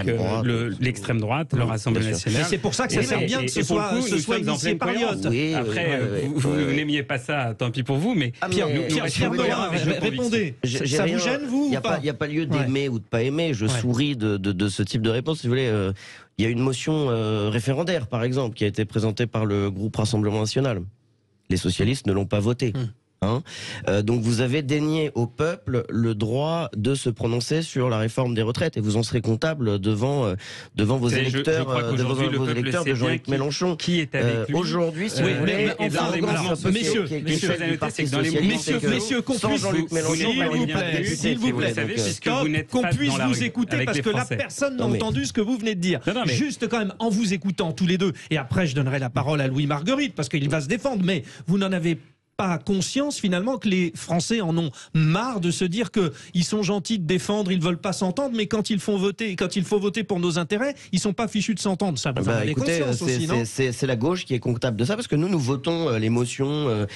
l'extrême droite, le Rassemblement national. C'est pour ça que ça sert bien que ce soit initié par Liot. Après, vous n'aimiez pas ça, tant pis pour vous, mais Pierre Meurin, répondez. Ça vous gêne, vous, ou pas? Il n'y a pas lieu d'aimer ou de pas aimer. Je souris de ce type de réponse, si vous voulez. Il y a une motion référendaire, par exemple, qui a été présentée par le groupe Rassemblement National. Les socialistes ne l'ont pas votée. Donc vous avez dénié au peuple le droit de se prononcer sur la réforme des retraites, et vous en serez comptable devant vos électeurs, de Jean-Luc Mélenchon. Qui est avec lui aujourd'hui, si vous voulez, messieurs, s'il vous plaît, qu'on puisse vous écouter, parce que là, personne n'a entendu ce que vous venez de dire. Juste quand même, en vous écoutant tous les deux, et après je donnerai la parole à Louis Marguerite, parce qu'il va se défendre, mais vous n'en avez pas conscience finalement que les Français en ont marre de se dire qu'ils sont gentils de défendre, ils veulent pas s'entendre, mais quand il faut voter pour nos intérêts, ils sont pas fichus de s'entendre. Ça vous en avez conscience aussi, non ? C'est la gauche qui est comptable de ça, parce que nous votons les motions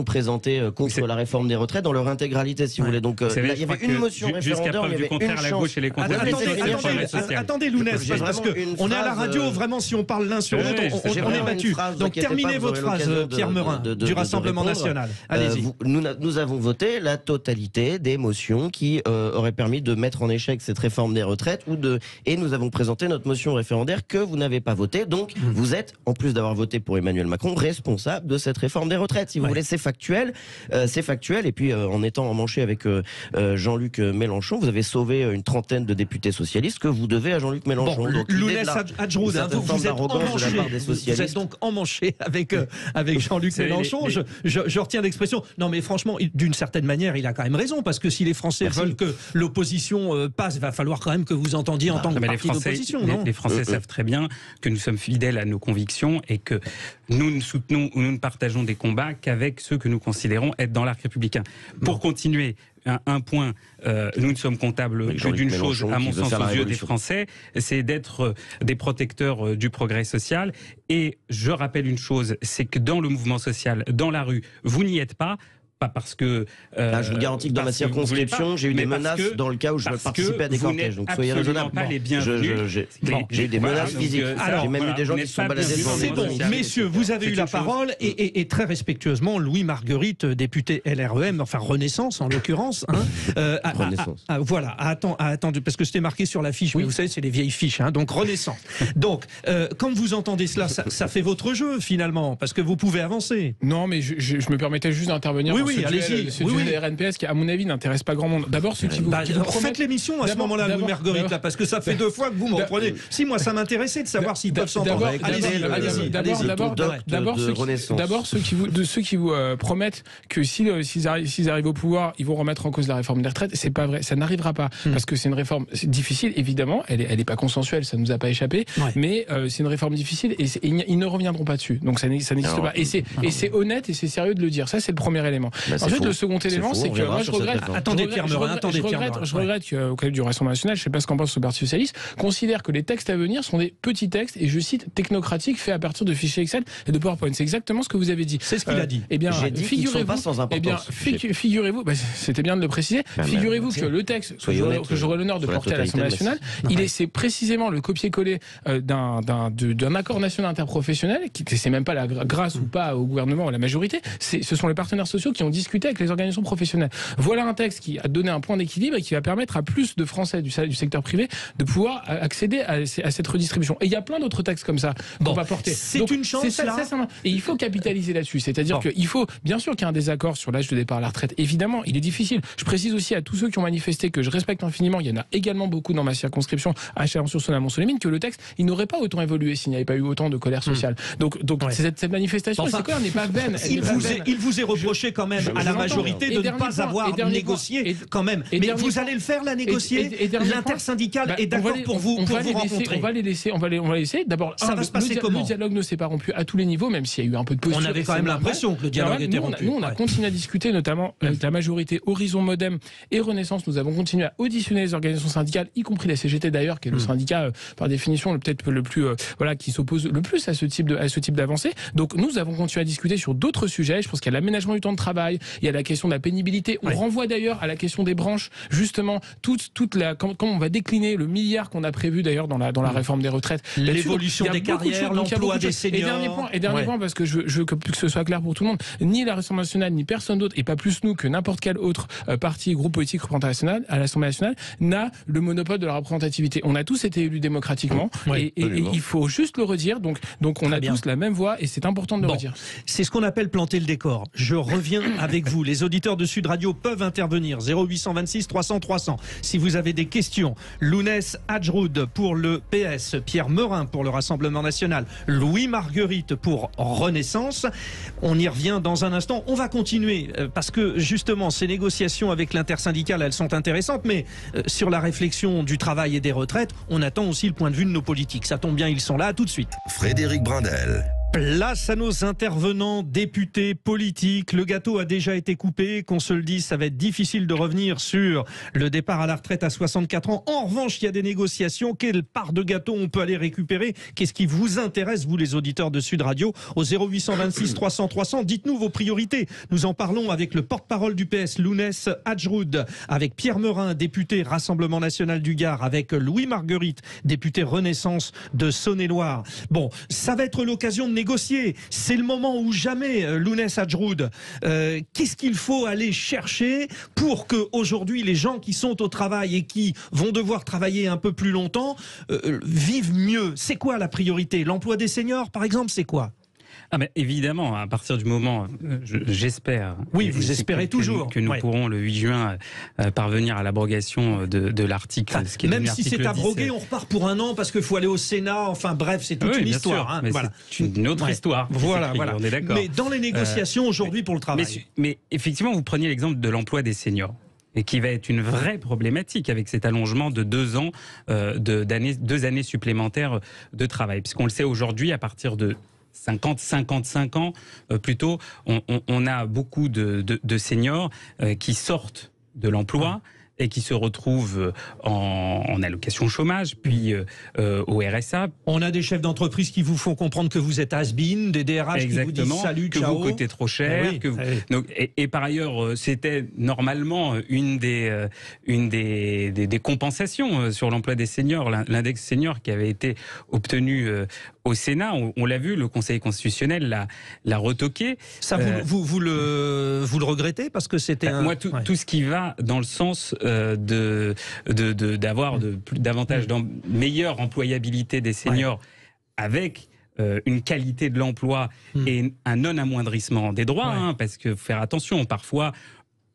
présentées contre la réforme des retraites dans leur intégralité, si vous voulez. Donc il y avait une motion référendaire, il y avait une la gauche et les attendez Lounès, parce qu'on est à la radio, vraiment si on parle l'un sur l'autre, on est battu. Donc terminez votre phrase, Pierre Meurin, du Rassemblement national. Allez-y. Nous avons voté la totalité des motions qui auraient permis de mettre en échec cette réforme des retraites, et nous avons présenté notre motion référendaire que vous n'avez pas votée. Donc vous êtes, en plus d'avoir voté pour Emmanuel Macron, responsable de cette réforme des retraites. Si vous voulez, c'est factuel. Et puis en étant emmanché avec Jean-Luc Mélenchon, vous avez sauvé une trentaine de députés socialistes que vous devez à Jean-Luc Mélenchon. Donc, Lounès Adjroud, vous êtes donc emmanché avec Jean-Luc Mélenchon. Je retiens l'expression. Non, mais franchement, d'une certaine manière, il a quand même raison, parce que si les Français veulent que l'opposition passe, il va falloir quand même que vous entendiez en tant que parti d'opposition. Les Français savent très bien que nous sommes fidèles à nos convictions et que nous ne soutenons ou nous ne partageons des combats qu'avec ceux que nous considérons être dans l'arc républicain. Pour continuer, un point, nous ne sommes comptables que d'une chose, à mon sens, aux yeux des Français, c'est d'être des protecteurs du progrès social. Et je rappelle une chose, c'est que dans le mouvement social, dans la rue, vous n'y êtes pas. Pas parce que... je vous garantis que dans ma circonscription, j'ai eu des menaces dans le cas où je participais à des cortèges. Donc soyez raisonnables. J'ai eu des menaces physiques. J'ai même eu des gens qui se sont baladés devant C'est bon, messieurs, vous avez eu la parole et très respectueusement, Louis Margueritte, député LREM, enfin Renaissance en l'occurrence. Renaissance. Voilà, attendez, parce que c'était marqué sur la fiche, mais vous savez, c'est les vieilles fiches, donc Renaissance. Donc, quand vous entendez cela, ça fait votre jeu finalement, parce que vous pouvez avancer. Non, mais je me permettais juste d'intervenir. Oui, allez-y. Ce duel RNPS qui, à mon avis, n'intéresse pas grand monde. D'abord, ceux qui vous faites l'émission à ce moment-là, Louis Margueritte, là, parce que ça fait 2 fois que vous me reprenez. Si, moi, ça m'intéressait de savoir s'ils peuvent s'entendre. Allez-y. D'abord, ceux qui vous promettent que s'ils arrivent au pouvoir, ils vont remettre en cause la réforme des retraites, c'est pas vrai. Ça n'arrivera pas. Parce que c'est une réforme difficile, évidemment. Elle est pas consensuelle, ça nous a pas échappé. Mais c'est une réforme difficile et ils ne reviendront pas dessus. Donc ça n'existe pas. Et c'est honnête et c'est sérieux de le dire. Ça, c'est le premier élément. Ensuite, le second élément, c'est que moi, je regrette. Attendez, Pierre Meurin, je regrette qu'au cas du Rassemblement national, je ne sais pas ce qu'en pense le Parti socialiste, considère que les textes à venir sont des petits textes et je cite technocratiques faits à partir de fichiers Excel et de PowerPoint. C'est exactement ce que vous avez dit. C'est ce qu'il a dit. Eh bien, figurez-vous, c'était bien de le préciser. Figurez-vous que le texte que j'aurai l'honneur de porter à l'Assemblée nationale, c'est précisément le copier-coller d'un accord national interprofessionnel qui c'est même pas la grâce ou pas au gouvernement ou à la majorité. Ce sont les partenaires sociaux qui ont discuté avec les organisations professionnelles. Voilà un texte qui a donné un point d'équilibre et qui va permettre à plus de Français du secteur privé de pouvoir accéder à cette redistribution. Et il y a plein d'autres textes comme ça qu'on va porter. C'est une chance là. Et il faut capitaliser là-dessus. C'est-à-dire qu'il faut, bien sûr qu'il y a un désaccord sur l'âge de départ à la retraite. Évidemment, il est difficile. Je précise aussi à tous ceux qui ont manifesté que je respecte infiniment, il y en a également beaucoup dans ma circonscription, à Chalon-sur-Saône, à Mont-Solémine, que le texte, il n'aurait pas autant évolué s'il n'y avait pas eu autant de colère sociale. Donc cette manifestation, c'est quoi, n'est pas vaine. Il vous est reproché quand même à la majorité de ne pas avoir négocié quand même. Mais vous allez le faire, la négocier. L'intersyndicale est d'accord pour vous rencontrer. On va les laisser. D'abord, ça va se passer comment ? Le dialogue ne s'est pas rompu à tous les niveaux, même s'il y a eu un peu de posture. On avait quand même l'impression que le dialogue était rompu. Nous, on a continué à discuter, notamment avec la majorité Horizon Modem et Renaissance. Nous avons continué à auditionner les organisations syndicales, y compris la CGT d'ailleurs, qui est le syndicat par définition peut-être le plus qui s'oppose le plus à ce type d'avancée. Donc nous avons continué à discuter sur d'autres sujets. Je pense qu'il y a l'aménagement du temps de travail, il y a la question de la pénibilité. On renvoie d'ailleurs à la question des branches, justement, comment on va décliner le milliard qu'on a prévu d'ailleurs dans la réforme des retraites. L'évolution des carrières, l'emploi des seniors. Et dernier point, parce que je veux que ce soit clair pour tout le monde, ni la Rassemblement nationale, ni personne d'autre, et pas plus nous que n'importe quel autre parti, groupe politique représenté à l'Assemblée nationale, n'a le monopole de la représentativité. On a tous été élus démocratiquement, et il faut juste le redire. Donc on a tous la même voix, et c'est important de le redire. C'est ce qu'on appelle planter le décor. Je reviens avec vous. Les auditeurs de Sud Radio peuvent intervenir. 0826 300 300. Si vous avez des questions, Lounès Adjroud pour le PS, Pierre Meurin pour le Rassemblement national, Louis Margueritte pour Renaissance. On y revient dans un instant. On va continuer parce que justement ces négociations avec l'intersyndicale, elles sont intéressantes, mais sur la réflexion du travail et des retraites, on attend aussi le point de vue de nos politiques. Ça tombe bien, ils sont là. À tout de suite. Frédéric Brindel. Place à nos intervenants, députés, politiques. Le gâteau a déjà été coupé. Qu'on se le dise, ça va être difficile de revenir sur le départ à la retraite à 64 ans. En revanche, il y a des négociations. Quelle part de gâteau on peut aller récupérer? Qu'est-ce qui vous intéresse, vous les auditeurs de Sud Radio? Au 0826 300 300, dites-nous vos priorités. Nous en parlons avec le porte-parole du PS, Lounès Hadjroud, avec Pierre Meurin, député Rassemblement National du Gard, avec Louis Marguerite, député Renaissance de Saône-et-Loire. Bon, ça va être l'occasion de négocier. C'est le moment ou jamais, Lounès Hadjroud. Qu'est-ce qu'il faut aller chercher pour que aujourd'hui les gens qui sont au travail et qui vont devoir travailler un peu plus longtemps vivent mieux? C'est quoi la priorité? L'emploi des seniors, par exemple, c'est quoi? Ah ben évidemment, à partir du moment, j'espère. Oui, vous espérez toujours. Que nous pourrons le 8 juin parvenir à l'abrogation de l'article. Même si c'est abrogué, on repart pour un an parce qu'il faut aller au Sénat. Enfin bref, c'est toute une histoire. Hein, voilà. C'est une autre histoire. Voilà. On est d'accord. Mais dans les négociations aujourd'hui pour le travail. Mais effectivement, vous preniez l'exemple de l'emploi des seniors. Et qui va être une vraie problématique avec cet allongement de 2 ans, 2 années supplémentaires de travail. Puisqu'on le sait aujourd'hui, à partir de 55 ans, plutôt, on a beaucoup de seniors qui sortent de l'emploi et qui se retrouvent en allocation chômage, puis au RSA. On a des chefs d'entreprise qui vous font comprendre que vous êtes has-been, des DRH Exactement, qui vous disent salut, que ciao. vous coûtez trop cher. Donc, et par ailleurs, c'était normalement une des compensations sur l'emploi des seniors, l'index senior qui avait été obtenu au Sénat. On l'a vu, le Conseil constitutionnel l'a retoqué. Ça, vous le regrettez parce que c'était moi, tout ce qui va dans le sens d'avoir davantage meilleure employabilité des seniors avec une qualité de l'emploi et un non-amoindrissement des droits, parce que faire attention, parfois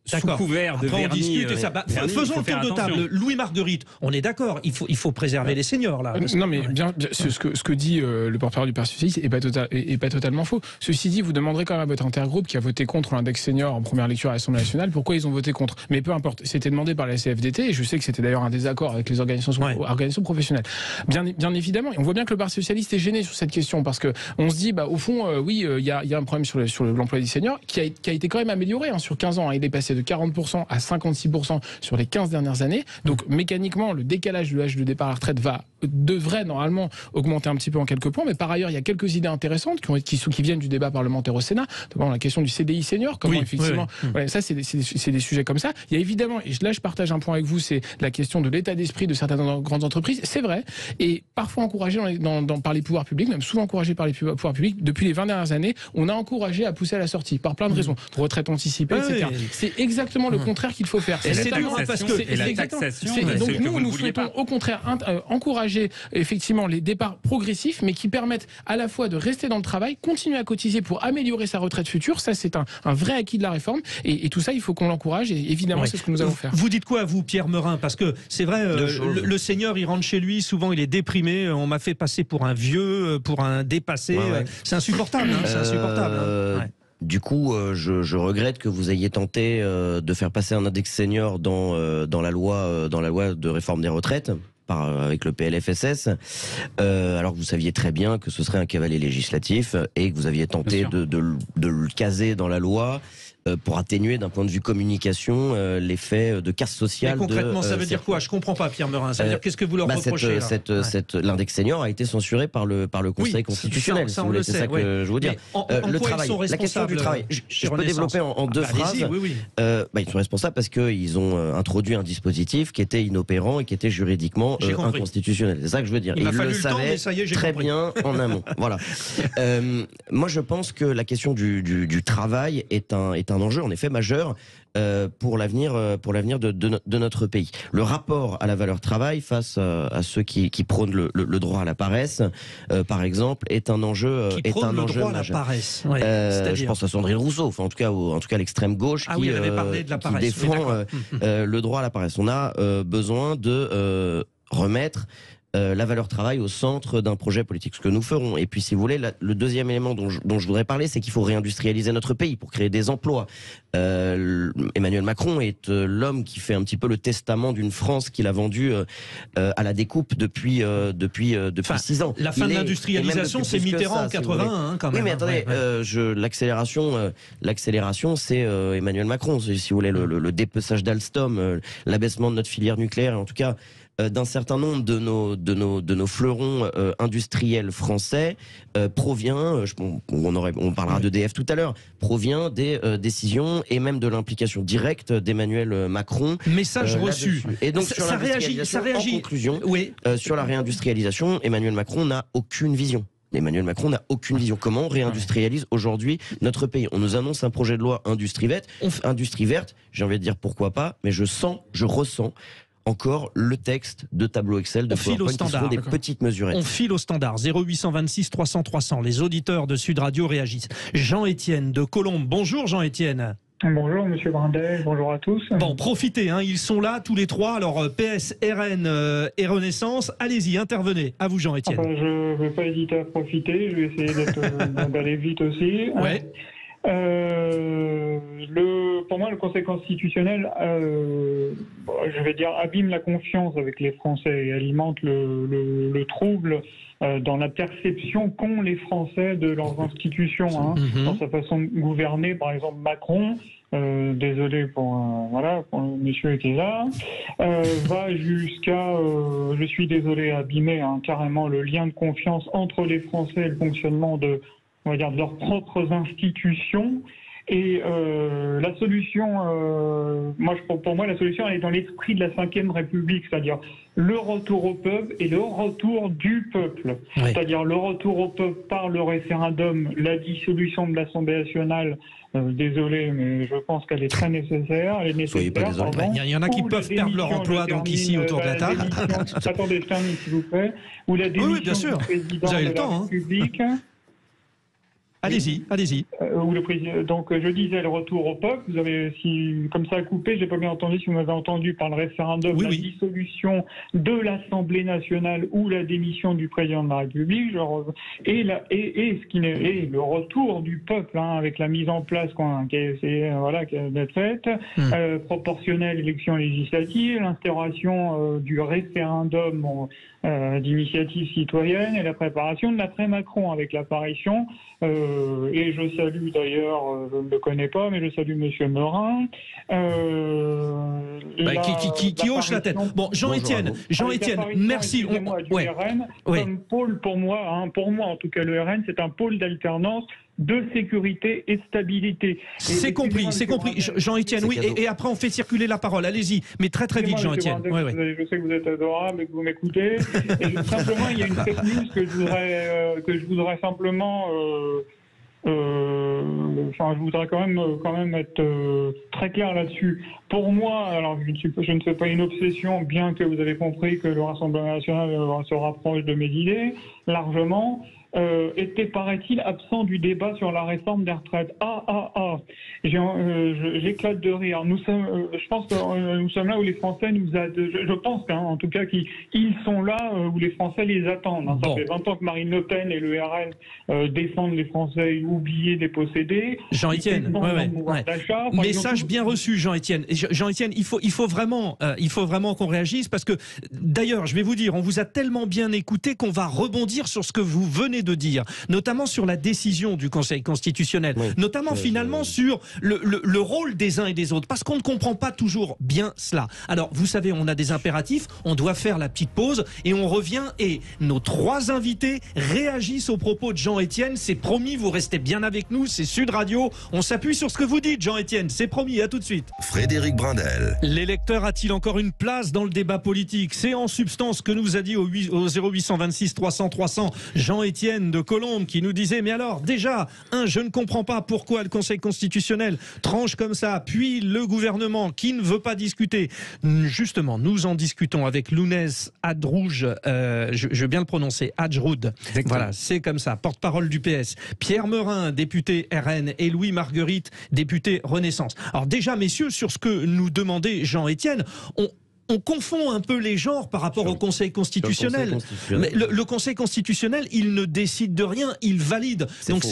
sous couvert de vernis. Faisons le tour de table. Louis Marguerite, on est d'accord, il faut préserver les seniors là. Non mais bien, ce que dit le porte-parole du Parti socialiste est pas totalement faux. Ceci dit, vous demanderez quand même à votre intergroupe qui a voté contre l'index senior en première lecture à l'Assemblée nationale pourquoi ils ont voté contre. Mais peu importe, c'était demandé par la CFDT et je sais que c'était d'ailleurs un désaccord avec les organisations professionnelles. Bien évidemment, on voit bien que le Parti socialiste est gêné sur cette question parce que on se dit au fond il y a un problème sur l'emploi des seniors qui a été quand même amélioré sur 15 ans. Il est passé de 40% à 56% sur les 15 dernières années. Donc mécaniquement, le décalage de l'âge de départ à la retraite devrait normalement augmenter un petit peu en quelques points. Mais par ailleurs, il y a quelques idées intéressantes qui viennent du débat parlementaire au Sénat. Notamment la question du CDI senior. Comment effectivement, ça c'est des sujets comme ça. Il y a évidemment, et là je partage un point avec vous, c'est la question de l'état d'esprit de certaines grandes entreprises. C'est vrai. Et parfois encouragé par les pouvoirs publics, même souvent encouragé par les pouvoirs publics, depuis les 20 dernières années, on a encouragé à pousser à la sortie par plein de raisons. Retraite anticipée, etc. C'est exactement le contraire qu'il faut faire. C'est dur parce que la taxation. Donc nous souhaitons au contraire encourager effectivement les départs progressifs, mais qui permettent à la fois de rester dans le travail, continuer à cotiser pour améliorer sa retraite future. Ça, c'est un vrai acquis de la réforme. Et tout ça, il faut qu'on l'encourage. Et évidemment, c'est ce que nous allons faire. Vous dites quoi, vous, Pierre Meurin? Parce que c'est vrai, le senior, il rentre chez lui, souvent il est déprimé. On m'a fait passer pour un vieux, pour un dépassé. C'est insupportable. C'est insupportable. Du coup, je regrette que vous ayez tenté de faire passer un index senior dans la loi de réforme des retraites. Avec le PLFSS, alors que vous saviez très bien que ce serait un cavalier législatif et que vous aviez tenté de le caser dans la loi pour atténuer d'un point de vue communication l'effet de casse sociale. Mais concrètement, ça veut dire quoi? Je comprends pas, Pierre Meurin. Ça veut dire qu'est-ce que vous leur reprochez l'index senior a été censuré par le Conseil constitutionnel. Ça, c'est ça que je veux dire. Le travail, la question du travail. Je peux développer en 2 phrases. Ils sont responsables parce qu'ils ont introduit un dispositif qui était inopérant et qui était juridiquement inconstitutionnel. C'est ça que je veux dire. Il m'a fallu le savait très bien en amont. Voilà. Moi, je pense que la question du travail est un enjeu en effet majeur pour l'avenir de notre pays. Le rapport à la valeur travail face à ceux qui prônent le droit à la paresse, par exemple, est un enjeu majeur. Je pense à Sandrine Rousseau, enfin en tout cas l'extrême gauche qui défend le droit à la paresse. On a besoin de remettre la valeur travail au centre d'un projet politique, ce que nous ferons. Et puis, si vous voulez, le deuxième élément dont je voudrais parler, c'est qu'il faut réindustrialiser notre pays pour créer des emplois. Emmanuel Macron est l'homme qui fait un petit peu le testament d'une France qu'il a vendue à la découpe depuis 6 ans. La fin de l'industrialisation, c'est Mitterrand en 81, quand même. Oui, mais attendez, l'accélération, c'est Emmanuel Macron. Si vous voulez, le dépeçage d'Alstom, l'abaissement de notre filière nucléaire, et en tout cas d'un certain nombre de nos fleurons industriels français provient, on parlera d'EDF tout à l'heure, provient des décisions et même de l'implication directe d'Emmanuel Macron. Message reçu. Et donc ça réagit. En conclusion, oui. Sur la réindustrialisation, Emmanuel Macron n'a aucune vision. Emmanuel Macron n'a aucune vision. Comment on réindustrialise aujourd'hui notre pays? On nous annonce un projet de loi industrie verte. J'ai envie de dire pourquoi pas, mais je ressens encore le texte de tableau Excel de PowerPoint qui sont des petites mesurettes. On file au standard 0826 300 300. Les auditeurs de Sud Radio réagissent. Jean-Étienne de Colombes. Bonjour Jean-Étienne. Bonjour Monsieur Brindel, bonjour à tous. Bon, profitez, ils sont là tous les trois. Alors PS, RN et Renaissance, allez-y, intervenez. À vous Jean-Étienne. Je ne vais pas hésiter à profiter, je vais essayer d'aller vite aussi. Ouais. Pour moi, le Conseil constitutionnel, je vais dire, abîme la confiance avec les Français et alimente le trouble dans la perception qu'ont les Français de leurs institutions, dans sa façon de gouverner. Par exemple, Macron, désolé pour le monsieur qui est là, va jusqu'à, je suis désolé, abîmer carrément le lien de confiance entre les Français et le fonctionnement de leurs propres institutions. Et la solution, pour moi, la solution, elle est dans l'esprit de la Ve République, c'est-à-dire le retour au peuple et le retour du peuple. Oui. C'est-à-dire le retour au peuple par le référendum, la dissolution de l'Assemblée nationale. Désolé, mais je pense qu'elle est très nécessaire. Soyez pas désolé. Il y en a qui peuvent perdre leur emploi, donc ici, autour de la table. Attendez, je termine, s'il vous plaît. Ou la démission bien sûr. du président Vous avez de le la temps, République. Allez-y. Donc je disais le retour au peuple. Vous avez, comme ça a coupé, j'ai pas bien entendu si vous m'avez entendu par le référendum, dissolution de l'Assemblée nationale ou la démission du président de la République, et le retour du peuple avec la mise en place qui a d'être faite, proportionnelle élection législative, l'instauration du référendum d'initiative citoyenne et la préparation de l'après-Macron avec l'apparition. Et je salue d'ailleurs, je ne le connais pas, mais je salue Monsieur Merin. Qui hoche la tête. Bon, Jean-Étienne, merci. RN, comme pôle pour moi en tout cas le RN, c'est un pôle d'alternance de sécurité et stabilité. C'est compris. Jean-Étienne, oui, et après on fait circuler la parole. Allez-y, mais très vite, Jean-Étienne. Je sais que vous êtes adorable et que vous m'écoutez. Et simplement, il y a une fake news que je voudrais simplement... je voudrais quand même être très clair là-dessus. Pour moi, alors je ne fais pas une obsession, bien que vous avez compris que le Rassemblement national se rapproche de mes idées largement. Était, paraît-il, absent du débat sur la réforme des retraites. J'éclate de rire. Je pense que nous sommes là où les Français je pense en tout cas qu'ils sont là où les Français les attendent. Ça fait 20 ans que Marine Le Pen et le RN défendent les Français oubliés, dépossédés. Jean-Étienne, message bien reçu, Jean-Étienne. Jean-Étienne, il faut vraiment qu'on réagisse parce que, d'ailleurs, je vais vous dire, on vous a tellement bien écouté qu'on va rebondir sur ce que vous venez de dire, notamment sur la décision du Conseil constitutionnel, notamment finalement sur le rôle des uns et des autres, parce qu'on ne comprend pas toujours bien cela. Alors, vous savez, on a des impératifs, on doit faire la petite pause et on revient et nos trois invités réagissent aux propos de Jean-Étienne. C'est promis, vous restez bien avec nous, c'est Sud Radio. On s'appuie sur ce que vous dites, Jean-Étienne, c'est promis, à tout de suite. Frédéric Brindel. L'électeur a-t-il encore une place dans le débat politique? C'est en substance ce que nous a dit au 0826 300 300 Jean-Étienne de Colombes qui nous disait, mais alors déjà, je ne comprends pas pourquoi le Conseil constitutionnel tranche comme ça, puis le gouvernement qui ne veut pas discuter. Justement, nous en discutons avec Lounès Hadrouj, je vais bien le prononcer, Hadjroud. Voilà, c'est comme ça, porte-parole du PS. Pierre Merin, député RN, et Louis Marguerite, député Renaissance. Alors déjà, messieurs, sur ce que nous demandait Jean-Étienne, on confond un peu les genres par rapport au Conseil constitutionnel. Mais le Conseil constitutionnel, il ne décide de rien, il valide. Donc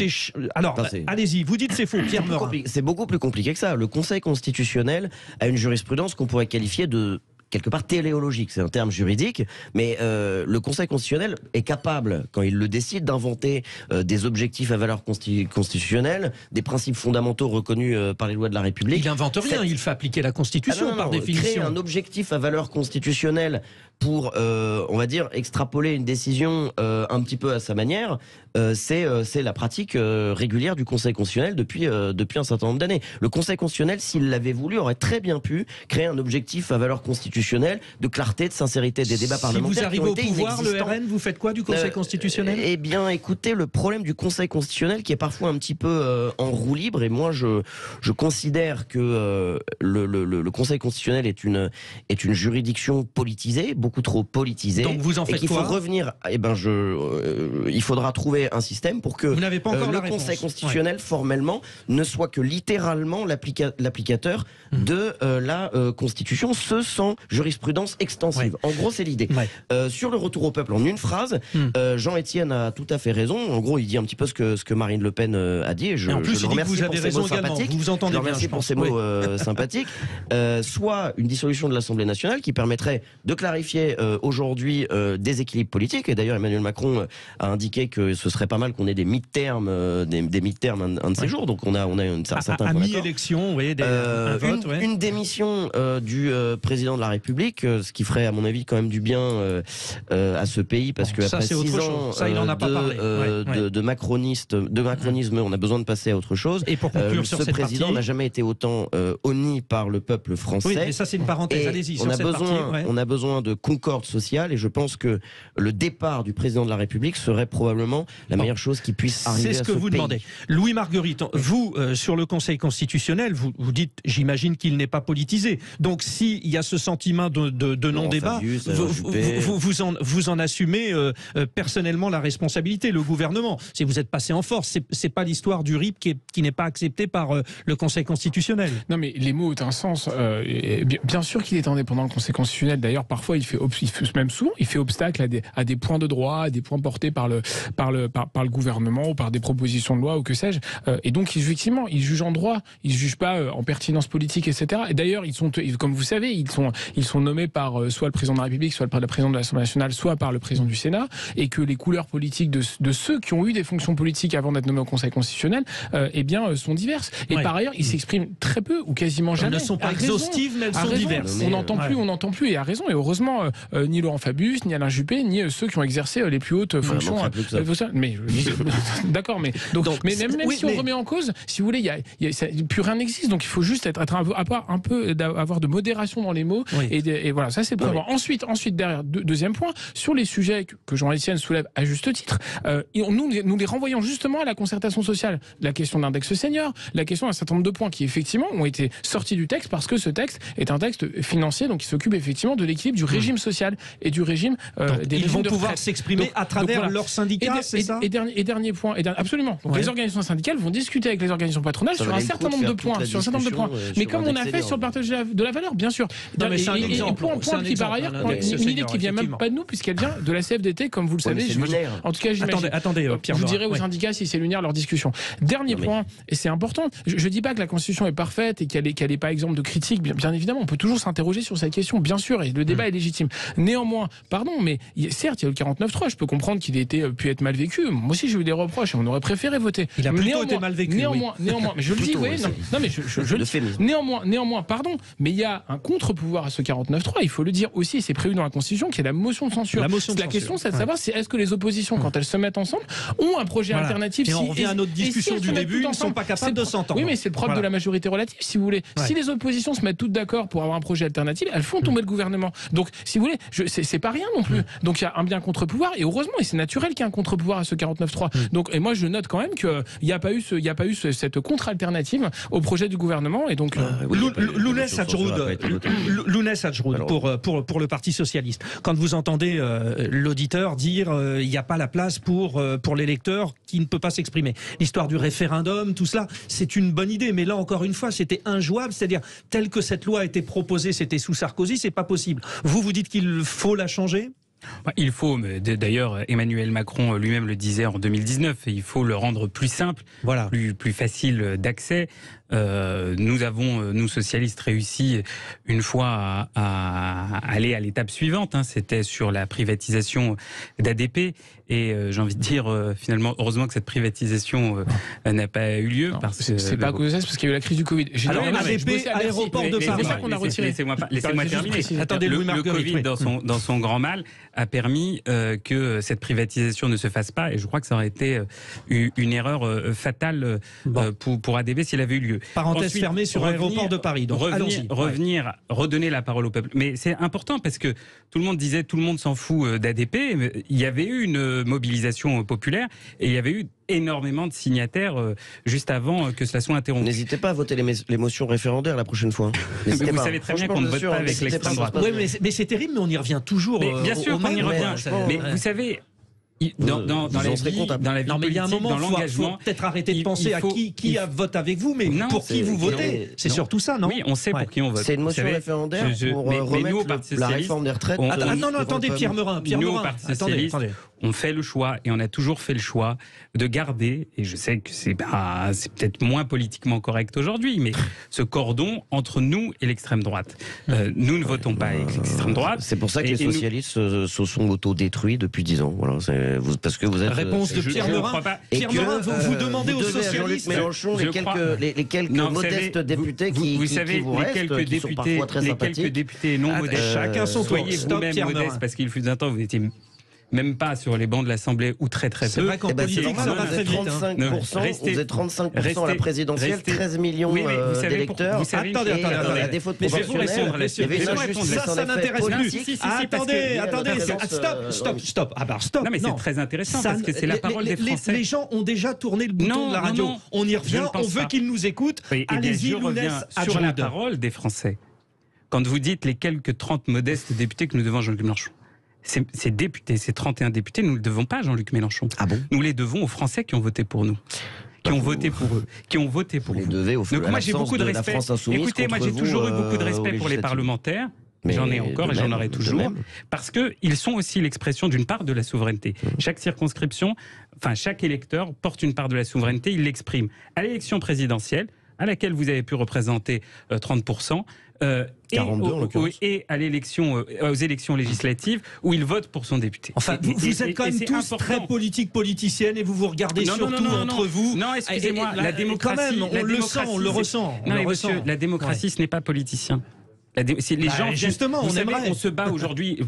alors, allez-y, vous dites c'est faux, Pierre Meurin. C'est beaucoup plus compliqué que ça. Le Conseil constitutionnel a une jurisprudence qu'on pourrait qualifier de quelque part téléologique, c'est un terme juridique, mais le Conseil constitutionnel est capable, quand il le décide, d'inventer des objectifs à valeur constitutionnelle, des principes fondamentaux reconnus par les lois de la République. Il n'invente rien, il fait appliquer la Constitution par définition. Créer un objectif à valeur constitutionnelle pour, on va dire, extrapoler une décision un petit peu à sa manière, c'est la pratique régulière du Conseil constitutionnel depuis un certain nombre d'années. Le Conseil constitutionnel, s'il l'avait voulu, aurait très bien pu créer un objectif à valeur constitutionnelle de clarté, de sincérité des débats parlementaires. Si vous arrivez au pouvoir, le RN, vous faites quoi du Conseil constitutionnel ? Eh bien, écoutez, le problème du Conseil constitutionnel, qui est parfois un petit peu en roue libre, et moi je considère que le Conseil constitutionnel est une juridiction politisée, beaucoup trop politisée. Donc vous en faites quoi ? Il faut revenir. Eh ben, il faudra trouver un système pour que le Conseil constitutionnel formellement ne soit que littéralement l'applicateur de la Constitution, ce sans jurisprudence extensive. En gros, c'est l'idée. Sur le retour au peuple, en une phrase, Jean-Étienne a tout à fait raison. En gros, il dit un petit peu ce que Marine Le Pen a dit. Et en plus, il dit que vous avez raison également. Vous vous entendez bien. Je remercie pour ces mots sympathiques. Soit une dissolution de l'Assemblée nationale qui permettrait de clarifier aujourd'hui des équilibres politiques. Et d'ailleurs, Emmanuel Macron a indiqué que ce serait pas mal qu'on ait des mi-termes, un de ces jours. Donc on a un certain à mi-élection, oui, un vote. Une démission du président de la République, ce qui ferait à mon avis quand même du bien à ce pays, parce que après 6 ans de macronisme, on a besoin de passer à autre chose. Et pour conclure sur cette président partie, n'a jamais été autant honni par le peuple français. Oui, mais ça c'est une parenthèse. Allez-y. On a besoin de concorde sociale, et je pense que le départ du président de la République serait probablement la meilleure chose qui puisse arriver à ce pays. C'est ce que vous demandez. Louis Marguerite, vous sur le Conseil constitutionnel, vous dites, j'imagine qu'il n'est pas politisé. Donc s'il y a ce sentiment de non-débat, vous en assumez personnellement la responsabilité, le gouvernement. Si vous êtes passé en force, c'est pas l'histoire du RIP qui n'est pas acceptée par le Conseil constitutionnel. Non, mais les mots ont un sens. Bien sûr qu'il est indépendant, le Conseil constitutionnel. D'ailleurs, parfois, même souvent, il fait obstacle à des points de droit, à des points portés par le gouvernement ou par des propositions de loi ou que sais-je. Et donc, effectivement, ils jugent en droit, ils jugent pas en pertinence politique, etc. Et d'ailleurs, comme vous savez, ils sont nommés par soit le président de la République, soit par le président de l'Assemblée nationale, soit par le président du Sénat, et que les couleurs politiques de ceux qui ont eu des fonctions politiques avant d'être nommés au Conseil constitutionnel, sont diverses. Et par ailleurs, ils s'expriment très peu ou quasiment jamais. Elles ne sont pas exhaustives, mais elles sont diverses. On n'entend plus, et à raison. Et heureusement, ni Laurent Fabius, ni Alain Juppé, ni ceux qui ont exercé les plus hautes fonctions. D'accord, mais même si on remet en cause, si vous voulez, plus rien n'existe. Donc il faut juste avoir de modération dans les mots. Et voilà, ça c'est le premier. Ensuite, derrière, deuxième point, sur les sujets que Jean-Étienne soulève à juste titre, nous les renvoyons justement à la concertation sociale. La question d'index senior, la question d'un certain nombre de points qui effectivement ont été sortis du texte parce que ce texte est un texte financier, donc il s'occupe effectivement de l'équilibre du régime social et du régime des ils vont pouvoir s'exprimer à travers leurs syndicats, c'est ça ? Et dernier point, absolument. Donc les organisations syndicales vont discuter avec les organisations patronales sur un certain nombre de points. Mais comme on a fait sur le partage de la valeur, bien sûr. Et point qui par ailleurs, une idée qui vient même pas de nous, puisqu'elle vient de la CFDT, comme vous le savez. En tout cas, j'imagine. Attendez, Pierre. Je vous dirai aux syndicats si c'est lunaire leur discussion. Dernier point, et c'est important, je dis pas que la Constitution est parfaite et qu'elle est pas exemple de critique, bien évidemment, on peut toujours s'interroger sur cette question, bien sûr, et le débat est légitime. Néanmoins, mais certes, il y a le 49.3, je peux comprendre qu'il ait pu être mal vécu. Moi aussi, j'ai eu des reproches et on aurait préféré voter. Il a plutôt été mal vécu. Néanmoins, mais je le dis, néanmoins, mais il y a un contre-pouvoir à ce 49.3, il faut le dire aussi, c'est prévu dans la Constitution, qui est la motion de censure. La question, c'est de savoir est-ce que les oppositions, quand elles se mettent ensemble, ont un projet alternatif. Et on revient à notre discussion du début, ils ne sont pas capables de s'entendre. Oui, mais c'est le propre de la majorité relative, si vous voulez. Si les oppositions se mettent toutes d'accord pour avoir un projet alternatif, elles font tomber le gouvernement. Donc, si vous voulez, c'est pas rien non plus. Donc, il y a un bien contre-pouvoir, et heureusement, et c'est naturel qu'il y ait un contre-pouvoir à ce 49.3. Donc, et moi, je note quand même qu'il n'y a pas eu cette contre-alternative au projet du gouvernement, et donc... Lounès Younes Hadjroud, pour le Parti Socialiste. Quand vous entendez l'auditeur dire il n'y a pas la place pour l'électeur qui ne peut pas s'exprimer. L'histoire du référendum, tout cela, c'est une bonne idée. Mais là, encore une fois, c'était injouable. C'est-à-dire, tel que cette loi a été proposée, c'était sous Sarkozy, c'est pas possible. Vous dites qu'il faut la changer ? Il faut, d'ailleurs Emmanuel Macron lui-même le disait en 2019, il faut le rendre plus simple, plus facile d'accès. Nous avons, nous socialistes, réussi une fois à aller à l'étape suivante, c'était sur la privatisation d'ADP. Et j'ai envie de dire, finalement, heureusement que cette privatisation n'a pas eu lieu. C'est pas à cause de ça, c'est parce qu'il y a eu la crise du Covid. Alors, ADP, aéroport de Paris. C'est ça qu'on a retiré. Laissez-moi terminer. Attendez, le Covid, dans son grand mal, a permis que cette privatisation ne se fasse pas. Et je crois que ça aurait été une erreur fatale pour ADP s'il avait eu lieu. Parenthèse ensuite, fermée sur l'aéroport de Paris. Donc, redonner la parole au peuple. Mais c'est important parce que tout le monde disait, tout le monde s'en fout d'ADP. Il y avait eu une mobilisation populaire et il y avait eu énormément de signataires juste avant que cela soit interrompu. N'hésitez pas à voter les motions référendaire la prochaine fois. Vous savez très bien qu'on ne vote pas avec l'extrême droite. Oui, mais c'est terrible, mais on y revient toujours. Bien sûr qu'on y revient. Mais vous savez, dans la vie non, mais il y a un moment, dans l'engagement, faut peut-être arrêter de penser à qui vote avec vous, mais pour qui vous votez. C'est surtout ça, non? Oui, on sait pour qui on vote. C'est une motion référendaire pour remettre la réforme des retraites. Attendez, Pierre Meurin. Nous, au Parti Socialiste, on fait le choix, et on a toujours fait le choix, de garder, et je sais que c'est peut-être moins politiquement correct aujourd'hui, mais ce cordon entre nous et l'extrême droite. Nous ne votons pas avec l'extrême droite. C'est pour ça que les socialistes se sont autodétruits depuis 10 ans. Voilà, parce que vous êtes... Réponse de Pierre Meurin. Pierre Meurin, vous demandez aux socialistes... Mélenchon, les quelques modestes députés qui vous restent, qui sont parfois très sympathiques. Les quelques députés non modestes. Chacun son tour. Soyez vous-même modestes, parce qu'il fut un temps, vous étiez même pas sur les bancs de l'Assemblée ou très peu. C'est vrai qu'en politique, ça va très vite. 35%, vous êtes 35% à la présidentielle, 13 millions d'électeurs. Attendez, à défaut de proportionnel, ça n'intéresse plus. Attendez, stop. Ah bah stop. Non mais c'est très intéressant parce que c'est la parole des Français. Les gens ont déjà tourné le bouton de la radio. On y revient, on veut qu'ils nous écoutent. Allez-y, Younes, sur la parole des Français. Quand vous dites les quelques 30 modestes députés que nous devons à Jean-Luc Mélenchon. Ces députés, ces 31 députés, nous ne le devons pas à Jean-Luc Mélenchon. Ah bon ? Nous les devons aux Français qui ont voté pour nous. Qui ont voté pour eux. Qui ont voté pour vous. Donc moi j'ai beaucoup de respect. Écoutez, moi j'ai toujours eu beaucoup de respect pour les parlementaires. J'en ai encore et j'en aurai toujours. Parce qu'ils sont aussi l'expression d'une part de la souveraineté. Chaque circonscription, enfin chaque électeur porte une part de la souveraineté, il l'exprime. À l'élection présidentielle, à laquelle vous avez pu représenter 30%, 42, et à l'élection, aux élections législatives où il vote pour son député. Enfin, vous êtes quand même tous très politiciennes et vous vous regardez surtout entre vous. Non, excusez-moi, la démocratie, quand même, on le ressent. Non, mais monsieur, la démocratie, ce n'est pas politicien. Les gens, justement, on se bat aujourd'hui.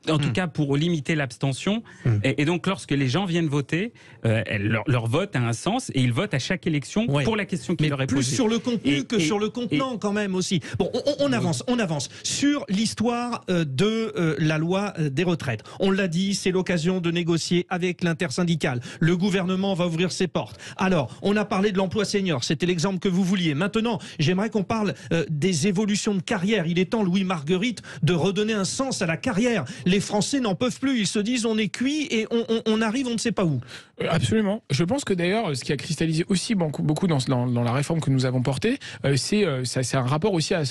En tout cas, pour limiter l'abstention. Et donc, lorsque les gens viennent voter, leur vote a un sens et ils votent à chaque élection pour la question qui leur est posée. Plus sur le contenu que sur le contenant, quand même aussi. Bon, on avance. Sur l'histoire de la loi des retraites. On l'a dit, c'est l'occasion de négocier avec l'intersyndicale. Le gouvernement va ouvrir ses portes. Alors, on a parlé de l'emploi senior. C'était l'exemple que vous vouliez. Maintenant, j'aimerais qu'on parle des évolutions de carrière. Il est temps, Louis Marguerite, de redonner un sens à la carrière. Les Français n'en peuvent plus, ils se disent on est cuit et on arrive on ne sait pas où. Absolument. Je pense que d'ailleurs ce qui a cristallisé aussi beaucoup dans la réforme que nous avons portée, c'est un rapport aussi à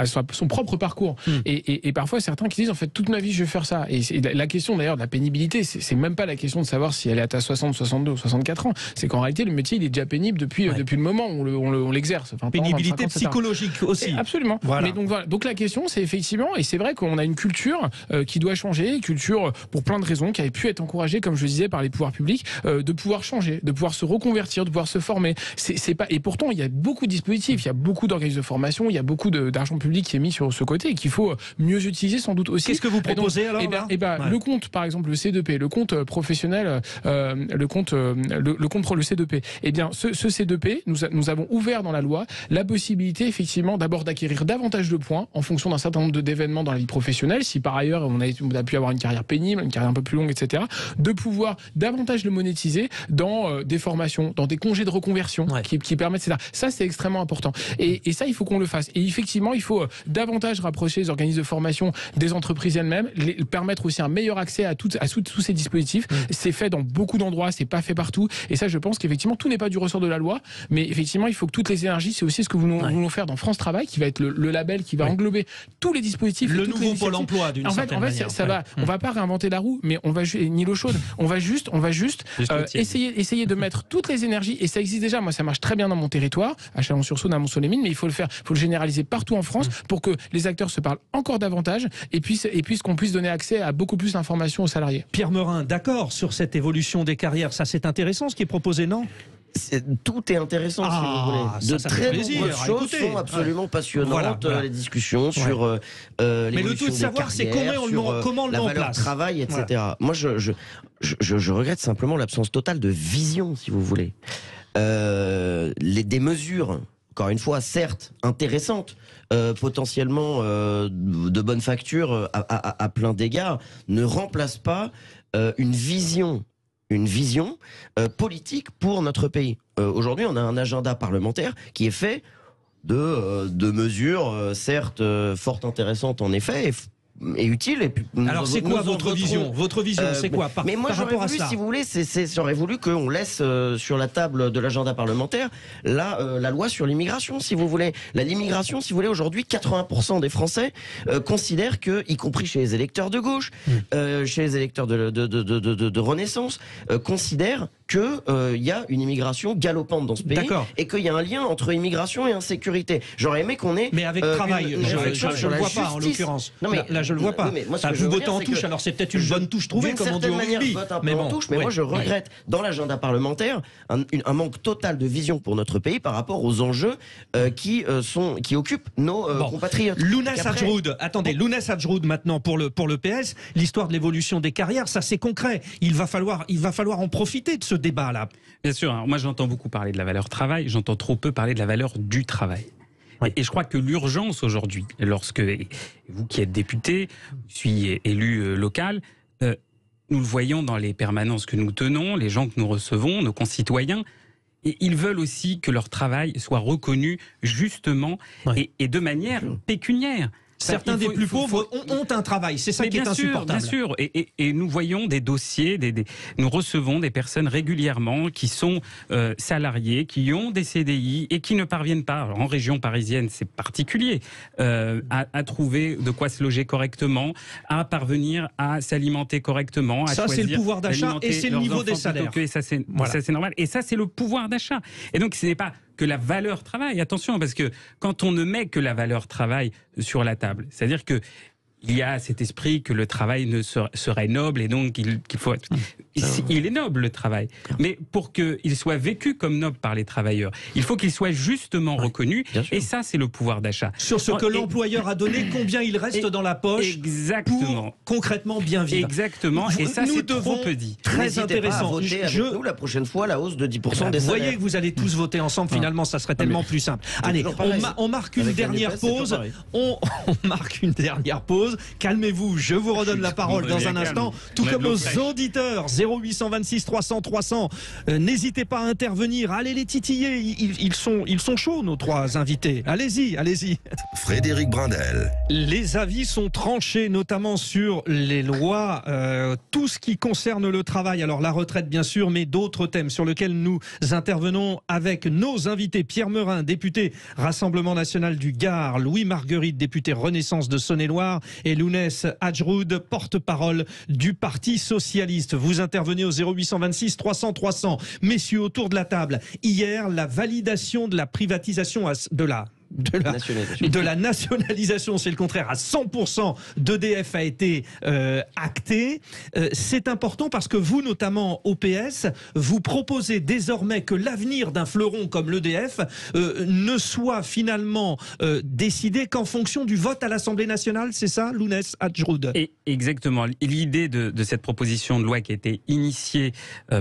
son propre parcours. Et parfois certains qui disent en fait toute ma vie je vais faire ça. Et la question d'ailleurs de la pénibilité, c'est même pas la question de savoir si elle est à 60, 62 ou 64 ans. C'est qu'en réalité le métier il est déjà pénible depuis le moment où on l'exerce. Enfin, pénibilité 25 ans, psychologique aussi. Et absolument. Voilà. Mais donc la question c'est effectivement, et c'est vrai qu'on a une culture qui doit changer, une culture pour plein de raisons qui avait pu être encouragée, comme je le disais, par les pouvoirs publics, de pouvoir changer, de pouvoir se reconvertir, de pouvoir se former. C'est pas, et pourtant il y a beaucoup de dispositifs, il y a beaucoup d'organismes de formation, il y a beaucoup d'argent public qui est mis sur ce côté et qu'il faut mieux utiliser sans doute aussi. Qu'est-ce que vous proposez alors le compte, par exemple, le C2P, le compte professionnel, le compte pour le C2P. Eh bien, ce C2P, nous avons ouvert dans la loi la possibilité effectivement d'abord d'acquérir davantage de points en fonction d'un certain nombre d'événements dans la vie professionnelle. Si par ailleurs on on a pu avoir une carrière pénible, une carrière un peu plus longue, etc., de pouvoir davantage le monétiser dans des formations, dans des congés de reconversion qui permettent, etc. Ça, c'est extrêmement important. Et ça, il faut qu'on le fasse. Et effectivement, il faut davantage rapprocher les organismes de formation des entreprises elles-mêmes, permettre aussi un meilleur accès à tous ces dispositifs. C'est fait dans beaucoup d'endroits, c'est pas fait partout. Et ça, je pense qu'effectivement, tout n'est pas du ressort de la loi, mais effectivement, il faut que toutes les énergies, c'est aussi ce que nous voulons faire dans France Travail, qui va être le label qui va englober tous les dispositifs. Le nouveau Pôle emploi, d'une certaine manière. On va pas réinventer la roue, mais ni l'eau chaude. On va juste essayer de mettre toutes les énergies, et ça existe déjà. Moi, ça marche très bien dans mon territoire, à Chalon-sur-Saône, à Mont-Soleil-Mines, mais il faut le généraliser partout en France pour que les acteurs se parlent encore davantage et qu'on puisse donner accès à beaucoup plus d'informations aux salariés. Pierre Meurin, d'accord sur cette évolution des carrières, ça c'est intéressant ce qui est proposé, non ? Tout est intéressant, si vous voulez. De très nombreuses choses sont absolument passionnantes. Les discussions sur mais le tout de savoir, c'est comment on le met en la valeur travail, etc. Moi, je regrette simplement l'absence totale de vision, si vous voulez. Des mesures, encore une fois, certes intéressantes, potentiellement de bonne facture à plein d'égards, ne remplacent pas une vision politique pour notre pays. Aujourd'hui, on a un agenda parlementaire qui est fait de mesures, certes, fort intéressantes en effet, et utile. Alors c'est quoi votre vision ? Votre vision, c'est quoi par rapport à ça ? Si vous voulez, j'aurais voulu qu'on laisse sur la table de l'agenda parlementaire la loi sur l'immigration, si vous voulez. L'immigration, si vous voulez, aujourd'hui, 80% des Français considèrent que, y compris chez les électeurs de gauche, chez les électeurs de Renaissance, considèrent qu'il y a une immigration galopante dans ce pays et qu'il y a un lien entre immigration et insécurité. J'aurais aimé qu'on ait... Mais avec travail, je ne le vois pas en l'occurrence. Non, mais là, je le vois pas. Vous votez en touche, alors c'est peut-être une bonne touche trouvée, comme on dit au rugby. Vote un peu en touche, mais moi je regrette dans l'agenda parlementaire un manque total de vision pour notre pays par rapport aux enjeux qui occupent nos compatriotes. Lounès Hadjroud, attendez, Lounès Hadjroud maintenant pour le PS, l'histoire de l'évolution des carrières, ça c'est concret. Il va falloir en profiter de ce débat-là. Bien sûr, hein, moi j'entends beaucoup parler de la valeur travail, j'entends trop peu parler de la valeur du travail. Et je crois que l'urgence aujourd'hui, lorsque vous qui êtes député, je suis élu local, nous le voyons dans les permanences que nous tenons, les gens que nous recevons, nos concitoyens, et ils veulent aussi que leur travail soit reconnu justement et de manière pécuniaire. Certains des plus pauvres ont un travail, c'est ça qui est insupportable. Bien sûr, et nous voyons des dossiers, nous recevons des personnes régulièrement qui sont salariées, qui ont des CDI et qui ne parviennent pas, alors en région parisienne c'est particulier, à trouver de quoi se loger correctement, à parvenir à s'alimenter correctement, à ça c'est le pouvoir d'achat et c'est le niveau des salaires. Et ça c'est normal, et ça c'est le pouvoir d'achat. Et donc ce n'est pas que la valeur travail, attention, parce que quand on ne met que la valeur travail sur la table, c'est-à-dire que il y a cet esprit que le travail serait noble et donc qu'il faut... Il est noble le travail, mais pour qu'il soit vécu comme noble par les travailleurs, il faut qu'il soit justement reconnu, et ça c'est le pouvoir d'achat. Sur ce que l'employeur a donné, combien il reste dans la poche pour concrètement bien vivre. Exactement, et ça c'est trop peu dit. Très intéressant. Pas à voter avec nous la prochaine fois la hausse de 10% des salaires. Vous voyez que vous allez tous voter ensemble, finalement ça serait tellement plus simple. Allez, on marque une dernière pause. On marque une dernière pause. Calmez-vous, je vous redonne la parole dans un instant, tout comme nos auditeurs. 0826 300 300. N'hésitez pas à intervenir, allez les titiller, ils sont chauds nos trois invités. Allez-y. Frédéric Brindel. Les avis sont tranchés, notamment sur les lois, tout ce qui concerne le travail. Alors la retraite bien sûr, mais d'autres thèmes sur lesquels nous intervenons avec nos invités. Pierre Meurin, député Rassemblement National du Gard, Louis Marguerite, député Renaissance de Saône-et-Loire, et Lounès Hadjroud, porte-parole du Parti Socialiste. Vous intervenez au 0826 300 300. Messieurs, autour de la table, hier, la validation de la privatisation de la nationalisation, c'est le contraire, à 100% d'EDF a été actée. C'est important parce que vous, notamment au PS, vous proposez désormais que l'avenir d'un fleuron comme l'EDF ne soit finalement décidé qu'en fonction du vote à l'Assemblée nationale, c'est ça, Lounès Hadjroud? Exactement. L'idée de cette proposition de loi qui a été initiée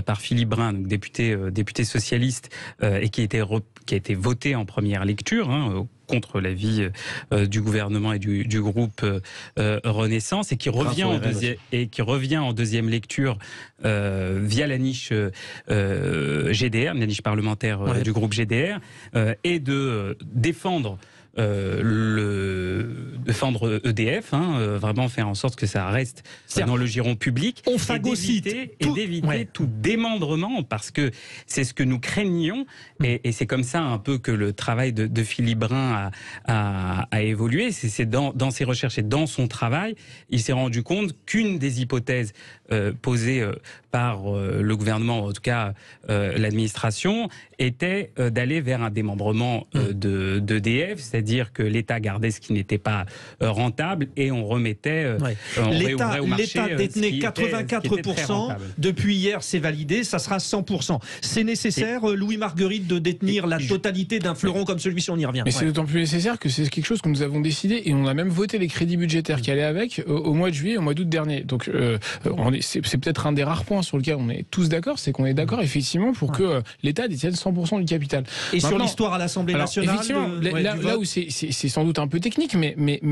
par Philippe Brun, donc député socialiste, et qui a été votée en première lecture, contre l'avis du gouvernement et du groupe Renaissance, et qui revient en deuxième lecture via la niche GDR, la niche parlementaire du groupe GDR, et de défendre EDF, vraiment faire en sorte que ça reste dans le giron public, et d'éviter tout démembrement, parce que c'est ce que nous craignions, et c'est comme ça un peu que le travail de Philippe Brun a évolué. C'est dans ses recherches et dans son travail, il s'est rendu compte qu'une des hypothèses posées par le gouvernement, en tout cas l'administration, était d'aller vers un démembrement d'EDF, c'est-à-dire que l'État gardait ce qui n'était pas rentable et on remettait, on réouvrait au marché. L'État détenait 84%, depuis hier c'est validé, ça sera 100%. C'est nécessaire, Louis Marguerite, de détenir la totalité d'un fleuron comme celui-ci, on y revient. Mais c'est d'autant plus nécessaire que c'est quelque chose que nous avons décidé, et on a même voté les crédits budgétaires qui allaient avec au mois de juillet, au mois d'août dernier. Donc c'est peut-être un des rares points sur lequel on est tous d'accord, c'est qu'on est d'accord effectivement pour que l'État détienne 100% du capital. Et maintenant, sur l'histoire à l'Assemblée nationale, effectivement, là où c'est sans doute un peu technique, mais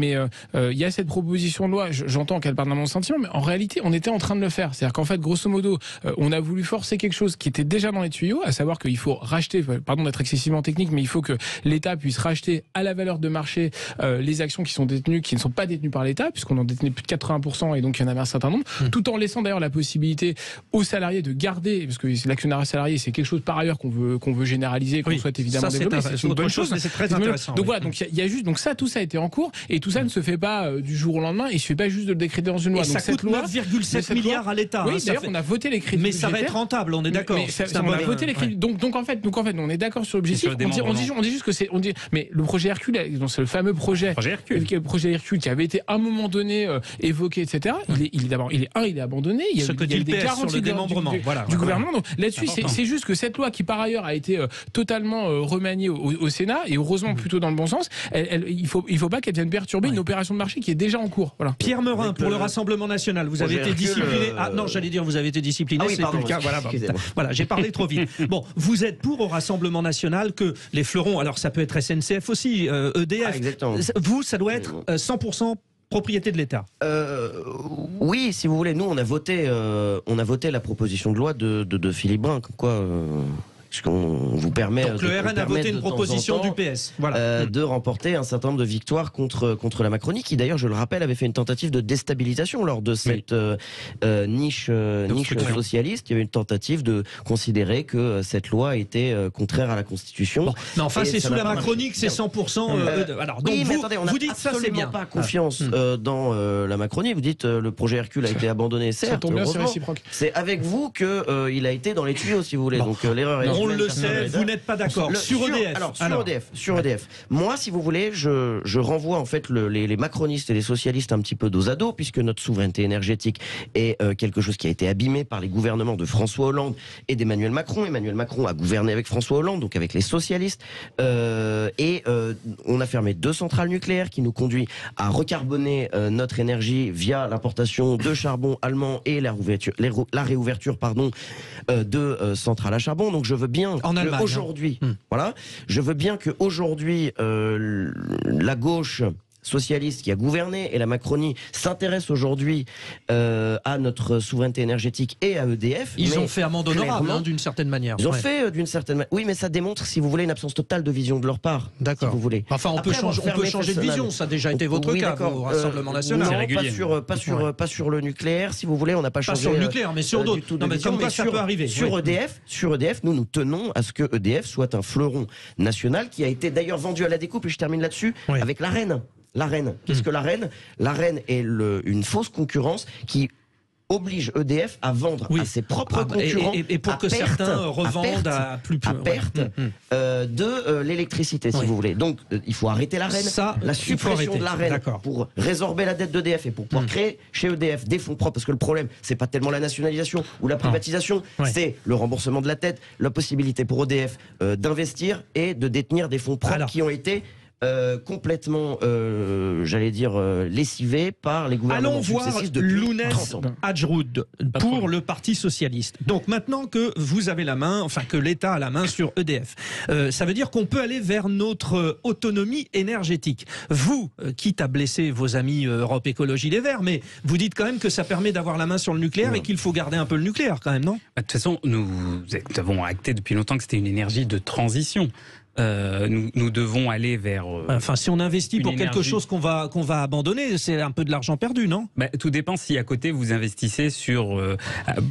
il y a cette proposition de loi, j'entends qu'elle parle d'un bon sentiment, mais en réalité on était en train de le faire. C'est-à-dire qu'en fait, grosso modo, on a voulu forcer quelque chose qui était déjà dans les tuyaux, à savoir qu'il faut racheter, pardon d'être excessivement technique, mais il faut que l'État puisse racheter à la valeur de marché les actions qui sont détenues, qui ne sont pas détenues par l'État, puisqu'on en détenait plus de 80%, et donc il y en avait un certain nombre, tout en laissant d'ailleurs la possibilité aux salariés de garder, parce que l'actionnariat salarié c'est quelque chose par ailleurs qu'on veut généraliser, qu'on souhaite évidemment développer. C'est une bonne chose, mais c'est très intéressant. Donc voilà, donc il y a juste, donc ça, tout ça a été en cours, et tout ça ne se fait pas du jour au lendemain, et il se fait pas juste de le décréter dans une loi. Et donc ça coûte 9,7 milliards à l'État. Oui, d'ailleurs on a voté les crédits. Mais ça va être rentable, on est d'accord. On a voté les crédits. Donc en fait, on est d'accord sur l'objectif. On dit juste que c'est, mais le projet Hercule, c'est le fameux projet Hercule qui avait été à un moment donné évoqué, etc. Il est abandonné. Il y a des garanties du gouvernement. Donc là-dessus, c'est juste que cette loi qui par ailleurs a été totalement remaniée au Sénat, et heureusement plutôt dans le bon sens, il faut pas qu'elle vienne perturber une opération de marché qui est déjà en cours. Voilà. Pierre Meurin, pour le Rassemblement national, vous avez été discipliné. Ah non, j'allais dire vous avez été discipliné, c'est plus le cas. Voilà, j'ai parlé trop vite. Bon, vous êtes pour au Rassemblement national que les fleurons, alors ça peut être SNCF aussi, EDF, vous, ça doit être 100% propriété de l'État. Oui, si vous voulez, nous on a voté la proposition de loi de Philippe Brun, comme quoi. On vous permet. Donc le RN a voté une proposition du PS, de remporter un certain nombre de victoires contre la Macronie, qui d'ailleurs, je le rappelle, avait fait une tentative de déstabilisation lors de cette niche socialiste. Il y avait une tentative de considérer que cette loi était contraire à la Constitution. Bon, mais enfin, c'est sous la Macronie que c'est 100%. Alors, donc oui, mais attendez, on vous dites ça, c'est bien. Pas confiance dans la Macronie. Vous dites le projet Hercule a été abandonné, certes. C'est avec vous que il a été dans les tuyaux, si vous voulez. Donc l'erreur est. On le sait, vous n'êtes pas d'accord. Sur EDF. Sur EDF. Moi, si vous voulez, je renvoie en fait les macronistes et les socialistes un petit peu dos à dos, puisque notre souveraineté énergétique est quelque chose qui a été abîmé par les gouvernements de François Hollande et d'Emmanuel Macron. Emmanuel Macron a gouverné avec François Hollande, donc avec les socialistes. On a fermé 2 centrales nucléaires, qui nous conduit à recarboner notre énergie via l'importation de charbon allemand et la réouverture de centrales à charbon. Donc je veux bien qu'aujourd'hui, je veux bien qu'aujourd'hui la gauche socialiste qui a gouverné et la Macronie s'intéresse aujourd'hui à notre souveraineté énergétique et à EDF. Ils ont fait amende honorable, d'une certaine manière. Ils ont fait d'une certaine manière. Oui, mais ça démontre, si vous voulez, une absence totale de vision de leur part. D'accord. Si vous voulez. Enfin, on peut changer de vision. Ça a déjà été votre cas au Rassemblement national. Non, pas sur le nucléaire, si vous voulez. On n'a pas changé. Pas sur le nucléaire, mais sur d'autres. Non, mais comme quoi, ça peut arriver. Sur EDF, nous tenons à ce que EDF soit un fleuron national qui a été d'ailleurs vendu à la découpe. Et je termine là-dessus avec l'AREN. L'AREN. Qu'est-ce que l'AREN ? L'AREN est une fausse concurrence qui oblige EDF à vendre à ses propres concurrents et pour que certains revendent à perte de l'électricité, si vous voulez. Donc il faut arrêter l'AREN, la suppression de l'AREN pour résorber la dette d'EDF et pour pouvoir créer chez EDF des fonds propres, parce que le problème c'est pas tellement la nationalisation ou la privatisation, c'est le remboursement de la dette, la possibilité pour EDF d'investir et de détenir des fonds propres qui ont été complètement, j'allais dire, lessivés par les gouvernements successifs depuis 30 ans. Lounès Hadjroud pour le Parti Socialiste. Donc maintenant que vous avez la main, enfin que l'État a la main sur EDF, ça veut dire qu'on peut aller vers notre autonomie énergétique. Vous, quitte à blesser vos amis Europe Écologie Les Verts, mais vous dites quand même que ça permet d'avoir la main sur le nucléaire et qu'il faut garder un peu le nucléaire quand même, non ? De toute façon, nous avons acté depuis longtemps que c'était une énergie de transition. Nous devons aller vers... enfin, si on investit pour quelque chose qu'on va abandonner, c'est un peu de l'argent perdu, non ? Tout dépend si à côté vous investissez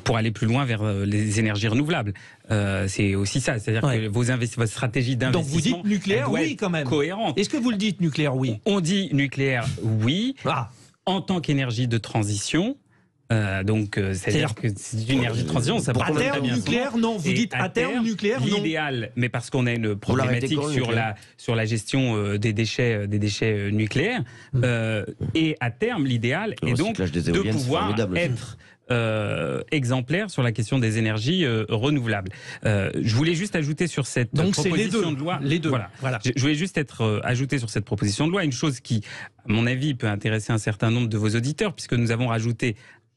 pour aller plus loin vers les énergies renouvelables. C'est aussi ça, c'est-à-dire que votre stratégie d'investissement... Donc vous dites nucléaire, oui, quand même. Cohérente. Est-ce que vous le dites nucléaire, oui ? On dit nucléaire, oui, en tant qu'énergie de transition. C'est-à-dire que c'est une énergie de transition, ça à terme nucléaire, non. Vous dites à terme nucléaire, non. L'idéal, mais parce qu'on a une problématique sur la gestion des déchets nucléaires, et à terme, l'idéal est donc de pouvoir être exemplaire sur la question des énergies renouvelables. Je voulais juste ajouter sur cette proposition de loi. Les deux. Voilà. Je voulais juste ajouter sur cette proposition de loi une chose qui, à mon avis, peut intéresser un certain nombre de vos auditeurs, puisque nous avons rajouté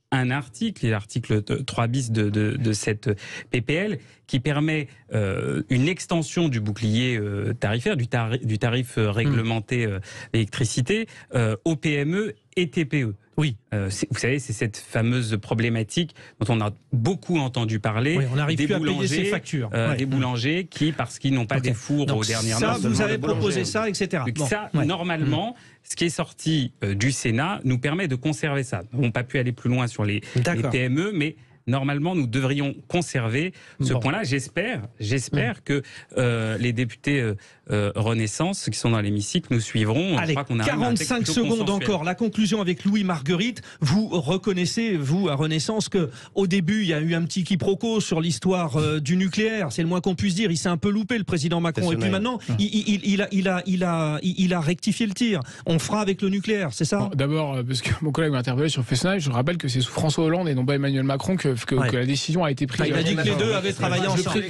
un article, l'article 3 bis de cette PPL, qui permet une extension du bouclier tarifaire, du tarif réglementé électricité, aux PME et TPE. Oui. Vous savez, c'est cette fameuse problématique dont on a beaucoup entendu parler. Oui, on n'arrive plus à payer ses factures. Des boulangers qui, parce qu'ils n'ont pas des fours aux dernières normes. Ça, vous avez proposé ça, etc. Donc normalement, ce qui est sorti du Sénat nous permet de conserver ça. Nous n'avons pas pu aller plus loin sur les PME, mais normalement, nous devrions conserver ce point-là. J'espère que les députés Renaissance qui sont dans l'hémicycle nous suivront. Allez, 45 secondes encore. La conclusion avec Louis Marguerite. Vous reconnaissez, vous, à Renaissance, qu'au début, il y a eu un petit quiproquo sur l'histoire du nucléaire. C'est le moins qu'on puisse dire. Il s'est un peu loupé, le président Macron. Et puis maintenant, il a rectifié le tir. On fera avec le nucléaire, c'est ça ? D'abord, parce que mon collègue m'a interpellé sur Fessenheim, je rappelle que c'est sous François Hollande et non pas Emmanuel Macron que la décision a été prise. Il a dit que les deux avaient travaillé ensemble.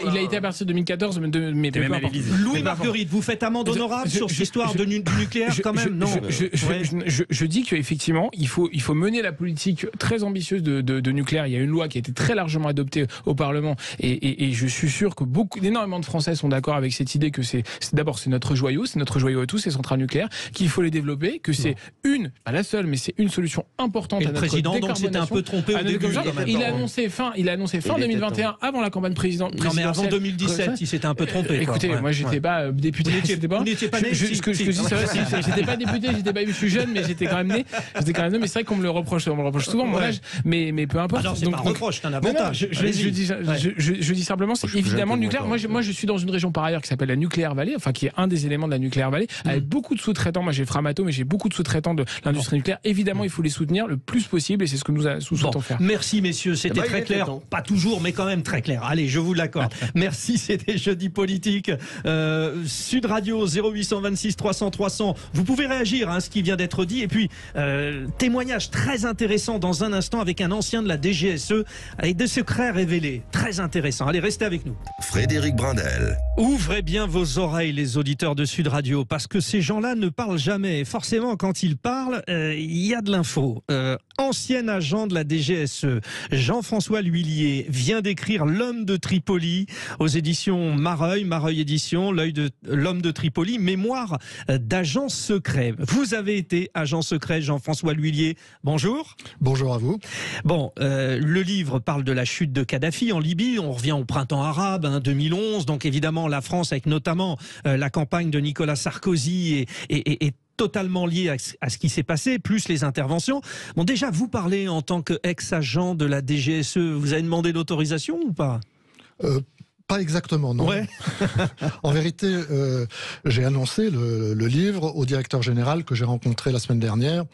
Il a été à partir de 2014, mais Louis Marguerite, vous faites amende honorable sur cette histoire du nucléaire quand même ? Non. Je dis qu'effectivement, il faut mener la politique très ambitieuse de nucléaire. Il y a une loi qui a été très largement adoptée au Parlement et je suis sûr que énormément de Français sont d'accord avec cette idée que d'abord c'est notre joyau à tous, ces centrales nucléaires, qu'il faut les développer, que c'est pas la seule, mais c'est une solution importante à notre décarbonation. Le président donc s'était un peu trompé au début. Il a annoncé fin 2021, avant la campagne présidentielle. Non mais avant 2017, il s'était un peu trompé. Écoutez, moi j'étais pas député. Vous n'étiez pas né. Ce que je dis, c'est vrai, j'étais pas député, je suis jeune, mais j'étais quand même né. Mais c'est vrai qu'on me le reproche souvent mon âge, mais peu importe. Alors c'est pas un reproche, c'est un avantage. Je dis simplement, c'est évidemment le nucléaire. Moi je suis dans une région par ailleurs qui s'appelle la Nuclear Valley, enfin qui est un des éléments de la Nuclear Valley, avec beaucoup de sous-traitants. Moi j'ai Framatome, mais j'ai beaucoup de sous-traitants de l'industrie nucléaire. Évidemment, il faut les soutenir le plus possible et c'est ce que nous souhaitons faire. Merci messieurs, c'était très clair. Pas toujours, mais quand même très clair. Allez, je vous l'accorde. Merci, c'était Jeudi Politique. Sud Radio 0826 300 300. Vous pouvez réagir à ce qui vient d'être dit. Et puis, témoignage très intéressant dans un instant avec un ancien de la DGSE avec des secrets révélés. Très intéressant. Allez, restez avec nous. Frédéric Brindel. Ouvrez bien vos oreilles, les auditeurs de Sud Radio, parce que ces gens-là ne parlent jamais. Forcément, quand ils parlent, il y a de l'info. Ancien agent de la DGSE, Jean-François L'Huillier, vient d'écrire L'homme de Tripoli aux éditions Mareuil Édition, L'homme de Tripoli, mémoire d'agent secret. Vous avez été agent secret, Jean-François L'Huillier. Bonjour. Bonjour à vous. Bon, le livre parle de la chute de Kadhafi en Libye. On revient au printemps arabe, 2011. Donc évidemment, la France, avec notamment la campagne de Nicolas Sarkozy est totalement lié à ce qui s'est passé, plus les interventions. Bon, déjà, vous parlez en tant qu'ex-agent de la DGSE. Vous avez demandé l'autorisation ou pas ? Pas exactement, non. Ouais. En vérité, j'ai annoncé le livre au directeur général que j'ai rencontré la semaine dernière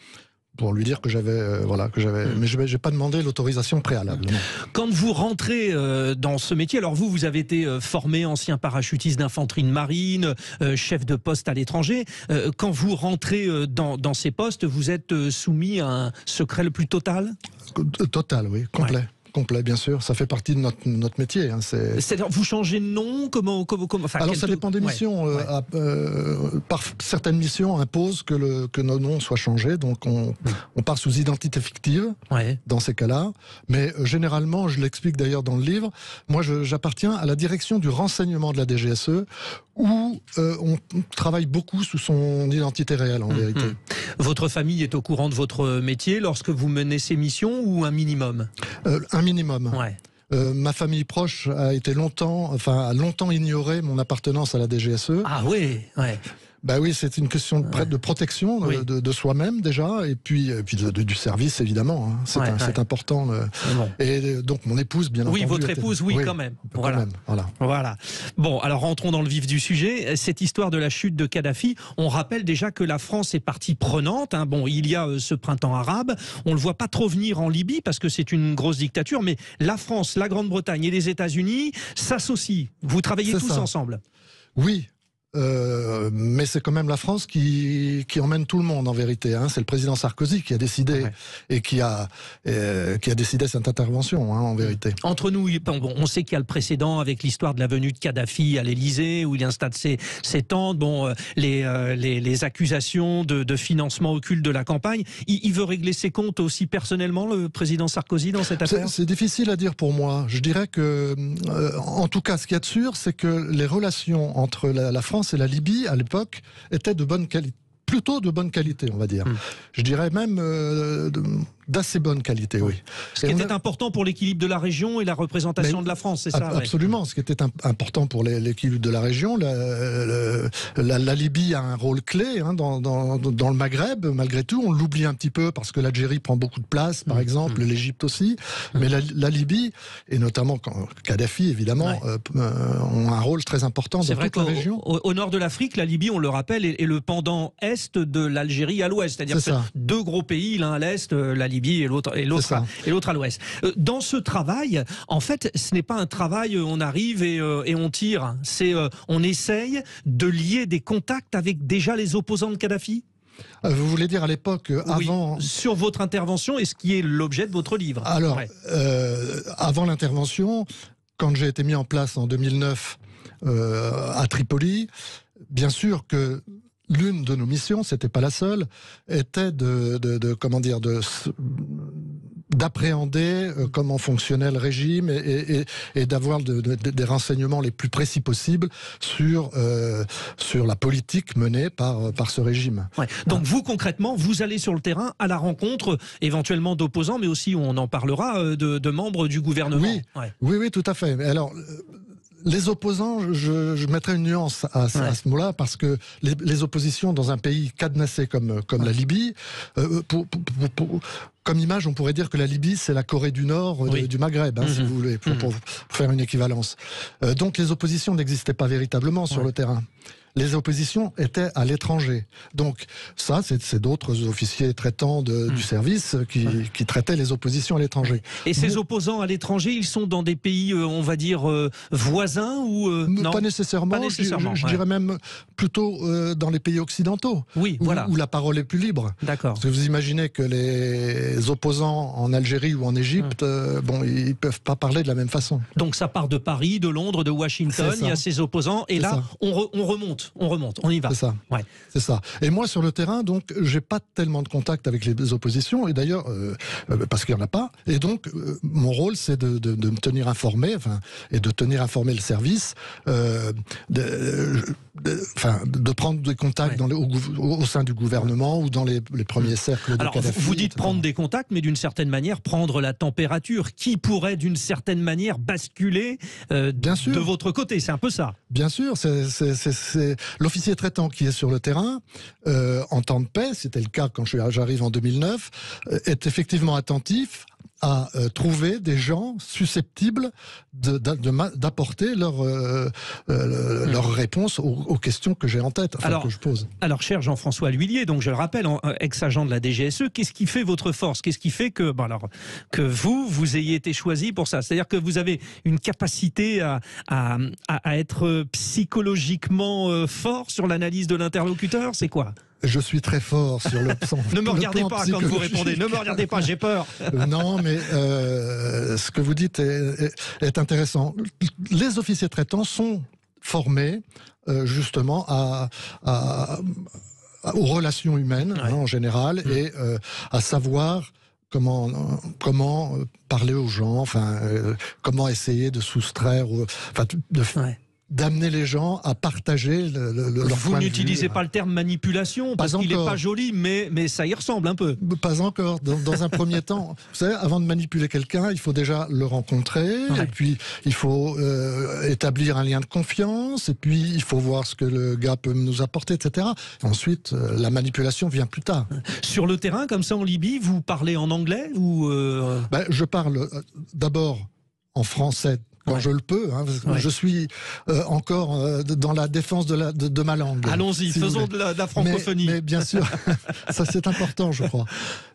pour lui dire que j'avais, mais je n'ai pas demandé l'autorisation préalable. Non. Quand vous rentrez dans ce métier, alors vous avez été formé ancien parachutiste d'infanterie de marine, chef de poste à l'étranger. Quand vous rentrez dans ces postes, vous êtes soumis à un secret le plus total ? Total, oui, complet. complet, bien sûr. Ça fait partie de notre métier. Hein. C'est-à-dire, vous changez de nom, comment enfin, alors, ça dépend des missions. Par certaines missions imposent que nos noms soient changés, donc on part sous identité fictive dans ces cas-là. Mais généralement, je l'explique d'ailleurs dans le livre, moi j'appartiens à la direction du renseignement de la DGSE, où on travaille beaucoup sous son identité réelle, en vérité. Votre famille est au courant de votre métier lorsque vous menez ces missions, ou un minimum? Un minimum. Ma famille proche a longtemps ignoré mon appartenance à la DGSE. Ah oui, Bah oui, c'est une question de protection de soi-même déjà, et puis du service évidemment. Hein. C'est important. Et donc mon épouse, bien entendu. Oui, votre épouse, quand même. Voilà. Bon, alors rentrons dans le vif du sujet. Cette histoire de la chute de Kadhafi, on rappelle déjà que la France est partie prenante. Hein. Bon, il y a ce printemps arabe. On le voit pas trop venir en Libye parce que c'est une grosse dictature, mais la France, la Grande-Bretagne et les États-Unis s'associent. Vous travaillez tous ensemble. Oui. Mais c'est quand même la France qui emmène tout le monde en vérité. Hein. C'est le président Sarkozy qui a décidé et qui a décidé cette intervention en vérité. Entre nous, on sait qu'il y a le précédent avec l'histoire de la venue de Kadhafi à l'Élysée où il installe ses tentes. Bon, les accusations de financement occulte de la campagne. Il veut régler ses comptes aussi personnellement, le président Sarkozy, dans cette affaire. C'est difficile à dire pour moi. Je dirais que, en tout cas, ce qu'il y a de sûr, c'est que les relations entre la France et la Libye, à l'époque, étaient de bonne qualité. Plutôt de bonne qualité, on va dire. Je dirais même d'assez bonne qualité, oui. Ce qui était important pour l'équilibre de la région et la représentation de la France, c'est ça? Absolument, ce qui était important pour l'équilibre de la région. La Libye a un rôle clé dans le Maghreb, malgré tout. On l'oublie un petit peu parce que l'Algérie prend beaucoup de place, par exemple, l'Égypte aussi. Mais la Libye, et notamment Kadhafi, évidemment, ont un rôle très important dans toute la région. Au nord de l'Afrique, la Libye, on le rappelle, est le pendant est de l'Algérie à l'ouest. C'est-à-dire que deux gros pays, l'un à l'est, la Libye et l'autre à l'ouest. Dans ce travail, en fait, ce n'est pas un travail, on arrive et on tire. C'est on essaye de lier des contacts avec déjà les opposants de Kadhafi. Vous voulez dire à l'époque, avant... Sur votre intervention et ce qui est l'objet de votre livre. Alors, avant l'intervention, quand j'ai été mis en place en 2009 à Tripoli, bien sûr que l'une de nos missions, c'était pas la seule, était d'appréhender comment fonctionnait le régime et d'avoir des renseignements les plus précis possibles sur la politique menée par ce régime. Donc vous, concrètement, vous allez sur le terrain à la rencontre éventuellement d'opposants, mais aussi, on en parlera, de membres du gouvernement. Oui, tout à fait. Alors, les opposants, je mettrais une nuance à ce mot-là, parce que les oppositions dans un pays cadenassé comme la Libye, comme image, on pourrait dire que la Libye, c'est la Corée du Nord du Maghreb, si vous voulez, pour faire une équivalence. Donc les oppositions n'existaient pas véritablement sur le terrain. Les oppositions étaient à l'étranger. Donc ça, c'est d'autres officiers traitants du service qui traitaient les oppositions à l'étranger. Et ces opposants à l'étranger, ils sont dans des pays, on va dire, voisins ou non? Pas nécessairement. Je dirais même plutôt dans les pays occidentaux. Où la parole est plus libre. D'accord. Parce que vous imaginez que les opposants en Algérie ou en Égypte, ils peuvent pas parler de la même façon. Donc ça part de Paris, de Londres, de Washington, il y a ces opposants, et là, on remonte, on y va. C'est ça. C'est ça. Et moi, sur le terrain, donc, j'ai pas tellement de contact avec les oppositions, et d'ailleurs, parce qu'il y en a pas. Et donc, mon rôle, c'est de me tenir informé, et de tenir informé le service, de prendre des contacts au sein du gouvernement ou dans les premiers cercles de Kadhafi. Vous dites prendre des contacts, mais d'une certaine manière, prendre la température. Qui pourrait, d'une certaine manière, basculer de votre côté? C'est un peu ça. Bien sûr, c'est l'officier traitant qui est sur le terrain, en temps de paix, c'était le cas quand j'arrive en 2009, est effectivement attentif à trouver des gens susceptibles d'apporter leur réponse aux questions que j'ai en tête, que je pose. Alors, cher Jean-François L'Huillier, donc je le rappelle, ex-agent de la DGSE, qu'est-ce qui fait votre force? Qu'est-ce qui fait que vous ayez été choisi pour ça? C'est-à-dire que vous avez une capacité à être psychologiquement fort sur l'analyse de l'interlocuteur? C'est quoi? Je suis très fort sur le plan. Ne me regardez pas quand vous répondez. Ne me regardez pas, j'ai peur. Non, mais ce que vous dites est intéressant. Les officiers traitants sont formés justement aux relations humaines en général et à savoir comment parler aux gens, enfin comment essayer de soustraire, d'amener les gens à partager leur Vous n'utilisez pas le terme manipulation, parce qu'il n'est pas joli, mais ça y ressemble un peu. Pas encore. Dans un premier temps, vous savez, avant de manipuler quelqu'un, il faut déjà le rencontrer, et puis il faut établir un lien de confiance, et puis il faut voir ce que le gars peut nous apporter, etc. Ensuite, la manipulation vient plus tard. Sur le terrain, comme ça en Libye, vous parlez en anglais ou je parle d'abord en français, quand je le peux, je suis encore dans la défense de ma langue. Allons-y, faisons de la francophonie. Mais bien sûr, ça c'est important, je crois.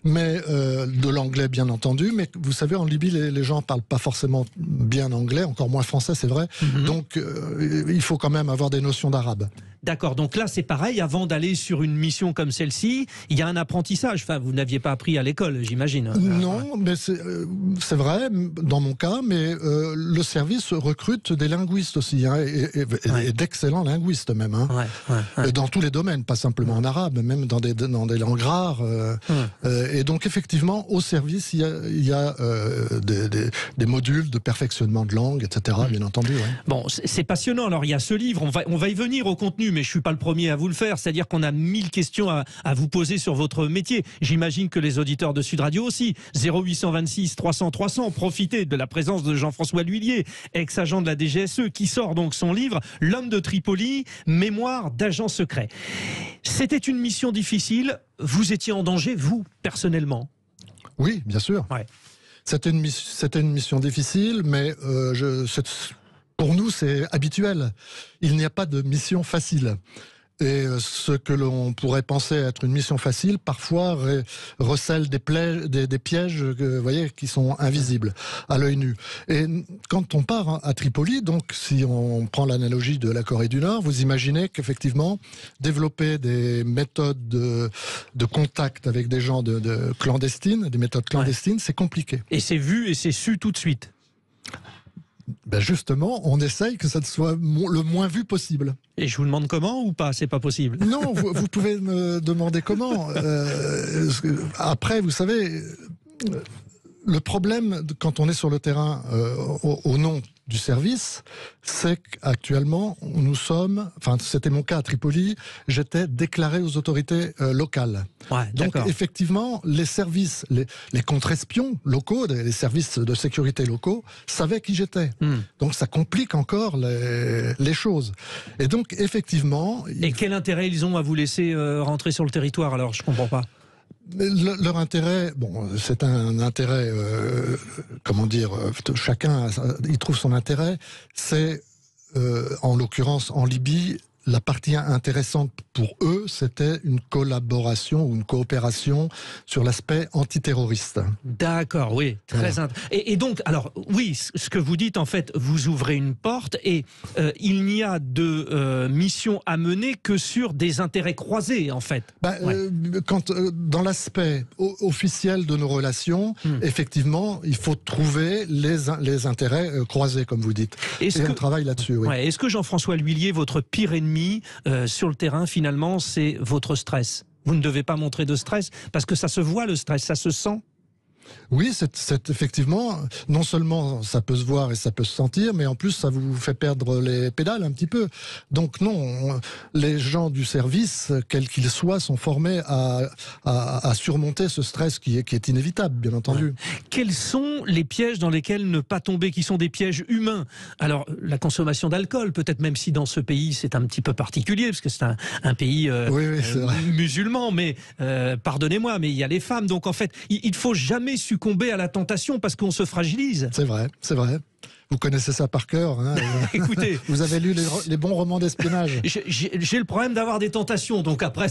Mais de l'anglais, bien entendu. Mais vous savez, en Libye, les gens ne parlent pas forcément bien anglais, encore moins français, c'est vrai. Donc, il faut quand même avoir des notions d'arabe. D'accord, donc là c'est pareil, avant d'aller sur une mission comme celle-ci, il y a un apprentissage. Enfin, vous n'aviez pas appris à l'école, j'imagine. Non, mais c'est vrai, dans mon cas, mais le service recrute des linguistes aussi, et d'excellents linguistes même, dans tous les domaines, pas simplement en arabe, même dans des langues rares. Et donc effectivement, au service, il y a des modules de perfectionnement de langue, etc., bien entendu. Bon, c'est passionnant. Alors il y a ce livre, on va y venir au contenu, mais je suis pas le premier à vous le faire. C'est-à-dire qu'on a 1000 questions à vous poser sur votre métier. J'imagine que les auditeurs de Sud Radio aussi. 0826 300 300. Profitez de la présence de Jean-François L'Huillier, ex-agent de la DGSE, qui sort donc son livre L'homme de Tripoli, mémoire d'agent secret. C'était une mission difficile. Vous étiez en danger, vous, personnellement? Oui, bien sûr. C'était une mission difficile, mais pour nous, c'est habituel. Il n'y a pas de mission facile. Et ce que l'on pourrait penser être une mission facile, parfois recèle des pièges, vous voyez, qui sont invisibles à l'œil nu. Et quand on part à Tripoli, donc si on prend l'analogie de la Corée du Nord, vous imaginez qu'effectivement, développer des méthodes de contact avec des gens clandestines, des méthodes clandestines, c'est compliqué. Et c'est vu et c'est su tout de suite. Ben justement, on essaye que ça soit le moins vu possible. Et je vous demande comment ou pas? C'est pas possible. Non, vous pouvez me demander comment. Après, vous savez, le problème quand on est sur le terrain au nom du service, c'est qu'actuellement, nous sommes, enfin c'était mon cas à Tripoli, j'étais déclaré aux autorités locales. Donc effectivement, les services, les contre-espions locaux, les services de sécurité locaux, savaient qui j'étais. Donc ça complique encore les choses. Et donc effectivement... Et quel intérêt ils ont à vous laisser rentrer sur le territoire alors? Je comprends pas. Leur intérêt, c'est un intérêt, chacun y trouve son intérêt. C'est, en l'occurrence, en Libye, la partie intéressante pour eux, c'était une collaboration ou une coopération sur l'aspect antiterroriste. D'accord, oui. Et donc, alors, oui, ce que vous dites, en fait, vous ouvrez une porte et il n'y a de mission à mener que sur des intérêts croisés, en fait. Dans l'aspect officiel de nos relations, effectivement, il faut trouver les intérêts croisés, comme vous dites. Et on travaille là-dessus. Est-ce que Jean-François L'Huillier, votre pire ennemi, sur le terrain, finalement, c'est votre stress? Vous ne devez pas montrer de stress, parce que ça se voit, le stress, ça se sent. Oui, c'est effectivement, non seulement ça peut se voir et ça peut se sentir, mais en plus ça vous fait perdre les pédales un petit peu. Donc non, les gens du service, quels qu'ils soient, sont formés à surmonter ce stress qui est inévitable, bien entendu. Quels sont les pièges dans lesquels ne pas tomber, qui sont des pièges humains? Alors, la consommation d'alcool, peut-être, même si dans ce pays c'est un petit peu particulier, parce que c'est un pays musulman, mais pardonnez-moi, mais il y a les femmes, donc en fait, il ne faut jamais succomber à la tentation parce qu'on se fragilise. C'est vrai, c'est vrai. Vous connaissez ça par cœur. Écoutez, vous avez lu les bons romans d'espionnage. J'ai le problème d'avoir des tentations, donc après...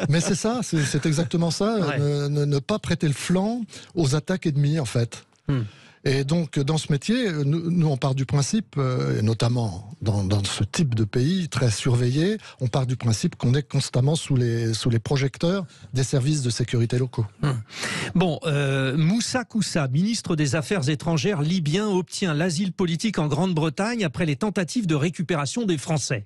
Mais c'est ça, c'est exactement ça. Ne pas prêter le flanc aux attaques ennemies, en fait. Et donc, dans ce métier, nous on part du principe, et notamment dans ce type de pays très surveillé, on part du principe qu'on est constamment sous les projecteurs des services de sécurité locaux. Bon, Moussa Koussa, ministre des Affaires étrangères libyen, obtient l'asile politique en Grande-Bretagne après les tentatives de récupération des Français.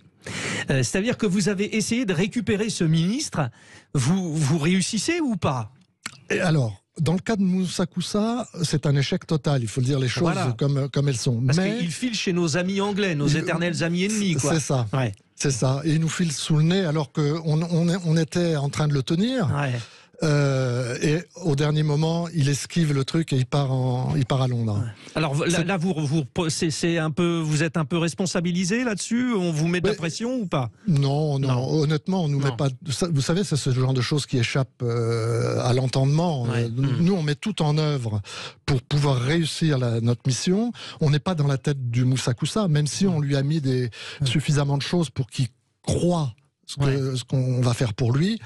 C'est-à-dire que vous avez essayé de récupérer ce ministre. Vous réussissez ou pas? Et alors, dans le cas de Moussa Koussa, c'est un échec total. Il faut dire les choses comme elles sont. Parce qu'il file chez nos amis anglais, nos éternels amis ennemis, quoi. C'est ça. Ouais. C'est ça. Et il nous file sous le nez alors qu'on était en train de le tenir. Ouais. Et au dernier moment, il esquive le truc et il part à Londres. Ouais. Alors là, c'est un peu, vous êtes un peu responsabilisé là-dessus. On vous met de la pression ou pas? Non. Honnêtement, on nous met pas. Vous savez, c'est ce genre de choses qui échappent à l'entendement. Ouais. Nous, on met tout en œuvre pour pouvoir réussir notre mission. On n'est pas dans la tête du Moussa Koussa, même si on lui a mis suffisamment de choses pour qu'il croie ce qu'on va faire pour lui.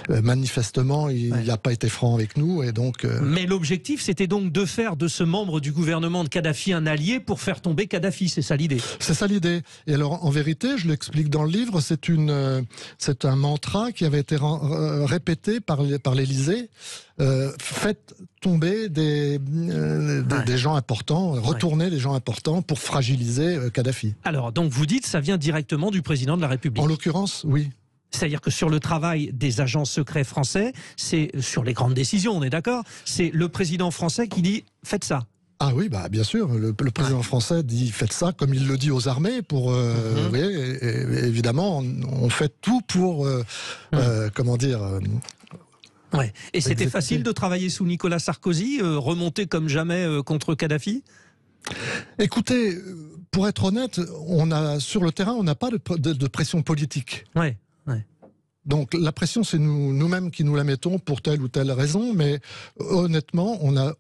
Manifestement, il n'a pas été franc avec nous. Et donc, Mais l'objectif, c'était donc de faire de ce membre du gouvernement de Kadhafi un allié pour faire tomber Kadhafi. C'est ça l'idée? C'est ça l'idée. Et alors, en vérité, je l'explique dans le livre, c'est un mantra qui avait été répété par l'Élysée. Faites tomber des gens importants, retourner des gens importants pour fragiliser Kadhafi. Alors, donc vous dites, ça vient directement du président de la République? En l'occurrence, oui. C'est-à-dire que sur le travail des agents secrets français, c'est sur les grandes décisions, on est d'accord? C'est le président français qui dit « faites ça ». Ah oui, bah bien sûr. Le président français dit « faites ça », comme il le dit aux armées. Vous voyez, et évidemment, on fait tout pour, comment dire... Ouais. Et c'était facile de travailler sous Nicolas Sarkozy, remonter comme jamais contre Kadhafi? Écoutez, pour être honnête, sur le terrain, on n'a pas de pression politique. Ouais. Donc la pression, c'est nous-mêmes qui nous la mettons pour telle ou telle raison, mais honnêtement, on n'a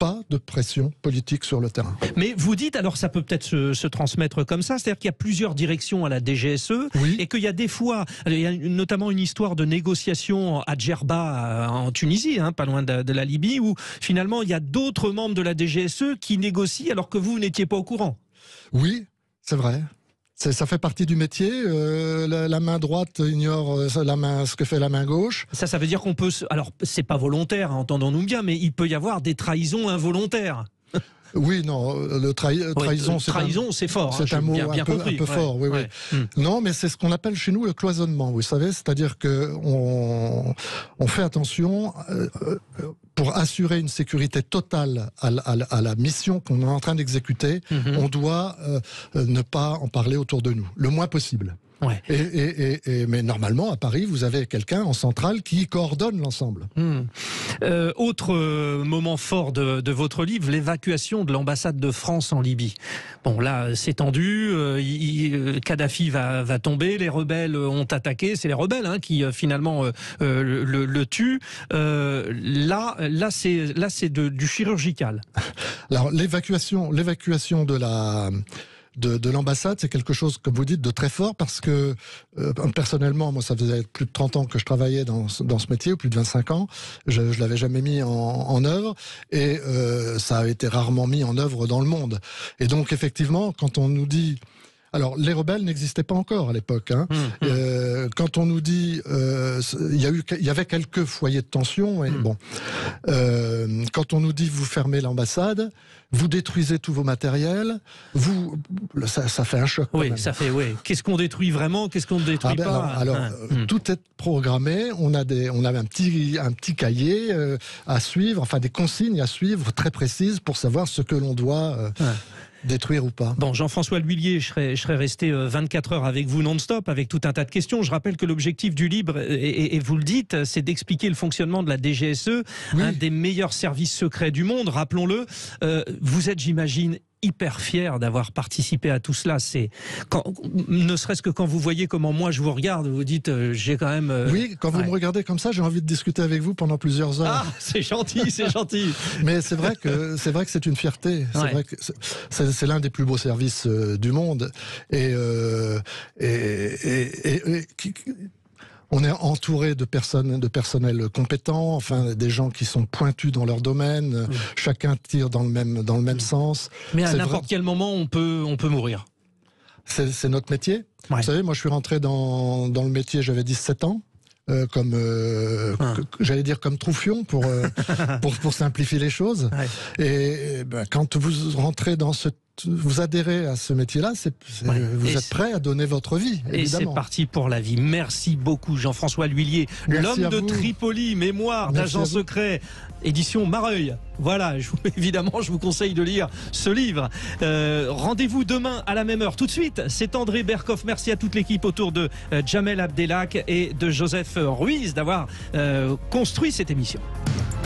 pas de pression politique sur le terrain. Mais vous dites, alors ça peut peut-être se transmettre comme ça, c'est-à-dire qu'il y a plusieurs directions à la DGSE, et qu'il y a des fois, il y a notamment une histoire de négociation à Djerba en Tunisie, pas loin de la Libye, où finalement il y a d'autres membres de la DGSE qui négocient alors que vous n'étiez pas au courant. Oui, c'est vrai. Ça fait partie du métier. La main droite ignore ce que fait la main gauche. Ça veut dire qu'on peut... Alors, c'est pas volontaire, entendons-nous bien, mais il peut y avoir des trahisons involontaires. Oui, non, trahison, c'est fort. C'est un mot un peu fort, oui. Non, mais c'est ce qu'on appelle chez nous le cloisonnement, vous savez, c'est-à-dire qu'on fait attention pour assurer une sécurité totale à la mission qu'on est en train d'exécuter. On doit ne pas en parler autour de nous, le moins possible. Ouais. Mais normalement, à Paris, vous avez quelqu'un en centrale qui coordonne l'ensemble. Autre moment fort de votre livre, l'évacuation de l'ambassade de France en Libye. Bon, là, c'est tendu, Kadhafi va tomber, les rebelles ont attaqué, c'est les rebelles qui finalement le tuent. Là, c'est du chirurgical. Alors, l'évacuation de l'ambassade, c'est quelque chose, comme vous dites, de très fort, parce que personnellement, moi, ça faisait plus de 30 ans que je travaillais dans ce métier, ou plus de 25 ans, je l'avais jamais mis en œuvre, et ça a été rarement mis en œuvre dans le monde. Et donc, effectivement, quand on nous dit... Alors, les rebelles n'existaient pas encore à l'époque. Quand on nous dit, il y avait quelques foyers de tension. Et bon, quand on nous dit, vous fermez l'ambassade, vous détruisez tous vos matériels, ça fait un choc. Oui, ça fait. Oui. Qu'est-ce qu'on détruit vraiment? Qu'est-ce qu'on ne détruit pas? Alors, tout est programmé. On a un petit cahier à suivre, enfin des consignes à suivre très précises pour savoir ce que l'on doit. Détruire ou pas. Bon, Jean-François L'Huillier, je serais resté 24 heures avec vous non-stop, avec tout un tas de questions. Je rappelle que l'objectif du livre, et vous le dites, c'est d'expliquer le fonctionnement de la DGSE, un des meilleurs services secrets du monde, rappelons-le. Vous êtes, j'imagine, hyper fier d'avoir participé à tout cela. Ne serait-ce que quand vous voyez comment moi je vous regarde, vous dites j'ai quand même... Oui, quand vous me regardez comme ça, j'ai envie de discuter avec vous pendant plusieurs heures. Ah, c'est gentil, c'est gentil. Mais c'est vrai que c'est une fierté. C'est vrai que c'est l'un des plus beaux services du monde. On est entouré de personnel compétent, enfin des gens qui sont pointus dans leur domaine. Chacun tire dans le même sens. Mais à n'importe quel moment, on peut mourir. C'est notre métier. Ouais. Vous savez, moi je suis rentré dans le métier, j'avais 17 ans. J'allais dire comme Troufion pour simplifier les choses. Ouais. Et quand vous rentrez vous adhérez à ce métier-là, vous êtes prêt à donner votre vie, évidemment. Et c'est parti pour la vie. Merci beaucoup Jean-François L'Huillier, l'homme de Tripoli, mémoire d'agent secret, édition Mareuil. Voilà, évidemment, je vous conseille de lire ce livre. Rendez-vous demain à la même heure. Tout de suite, c'est André Berkoff. Merci à toute l'équipe autour de Jamel Abdelak et de Joseph Ruiz d'avoir construit cette émission.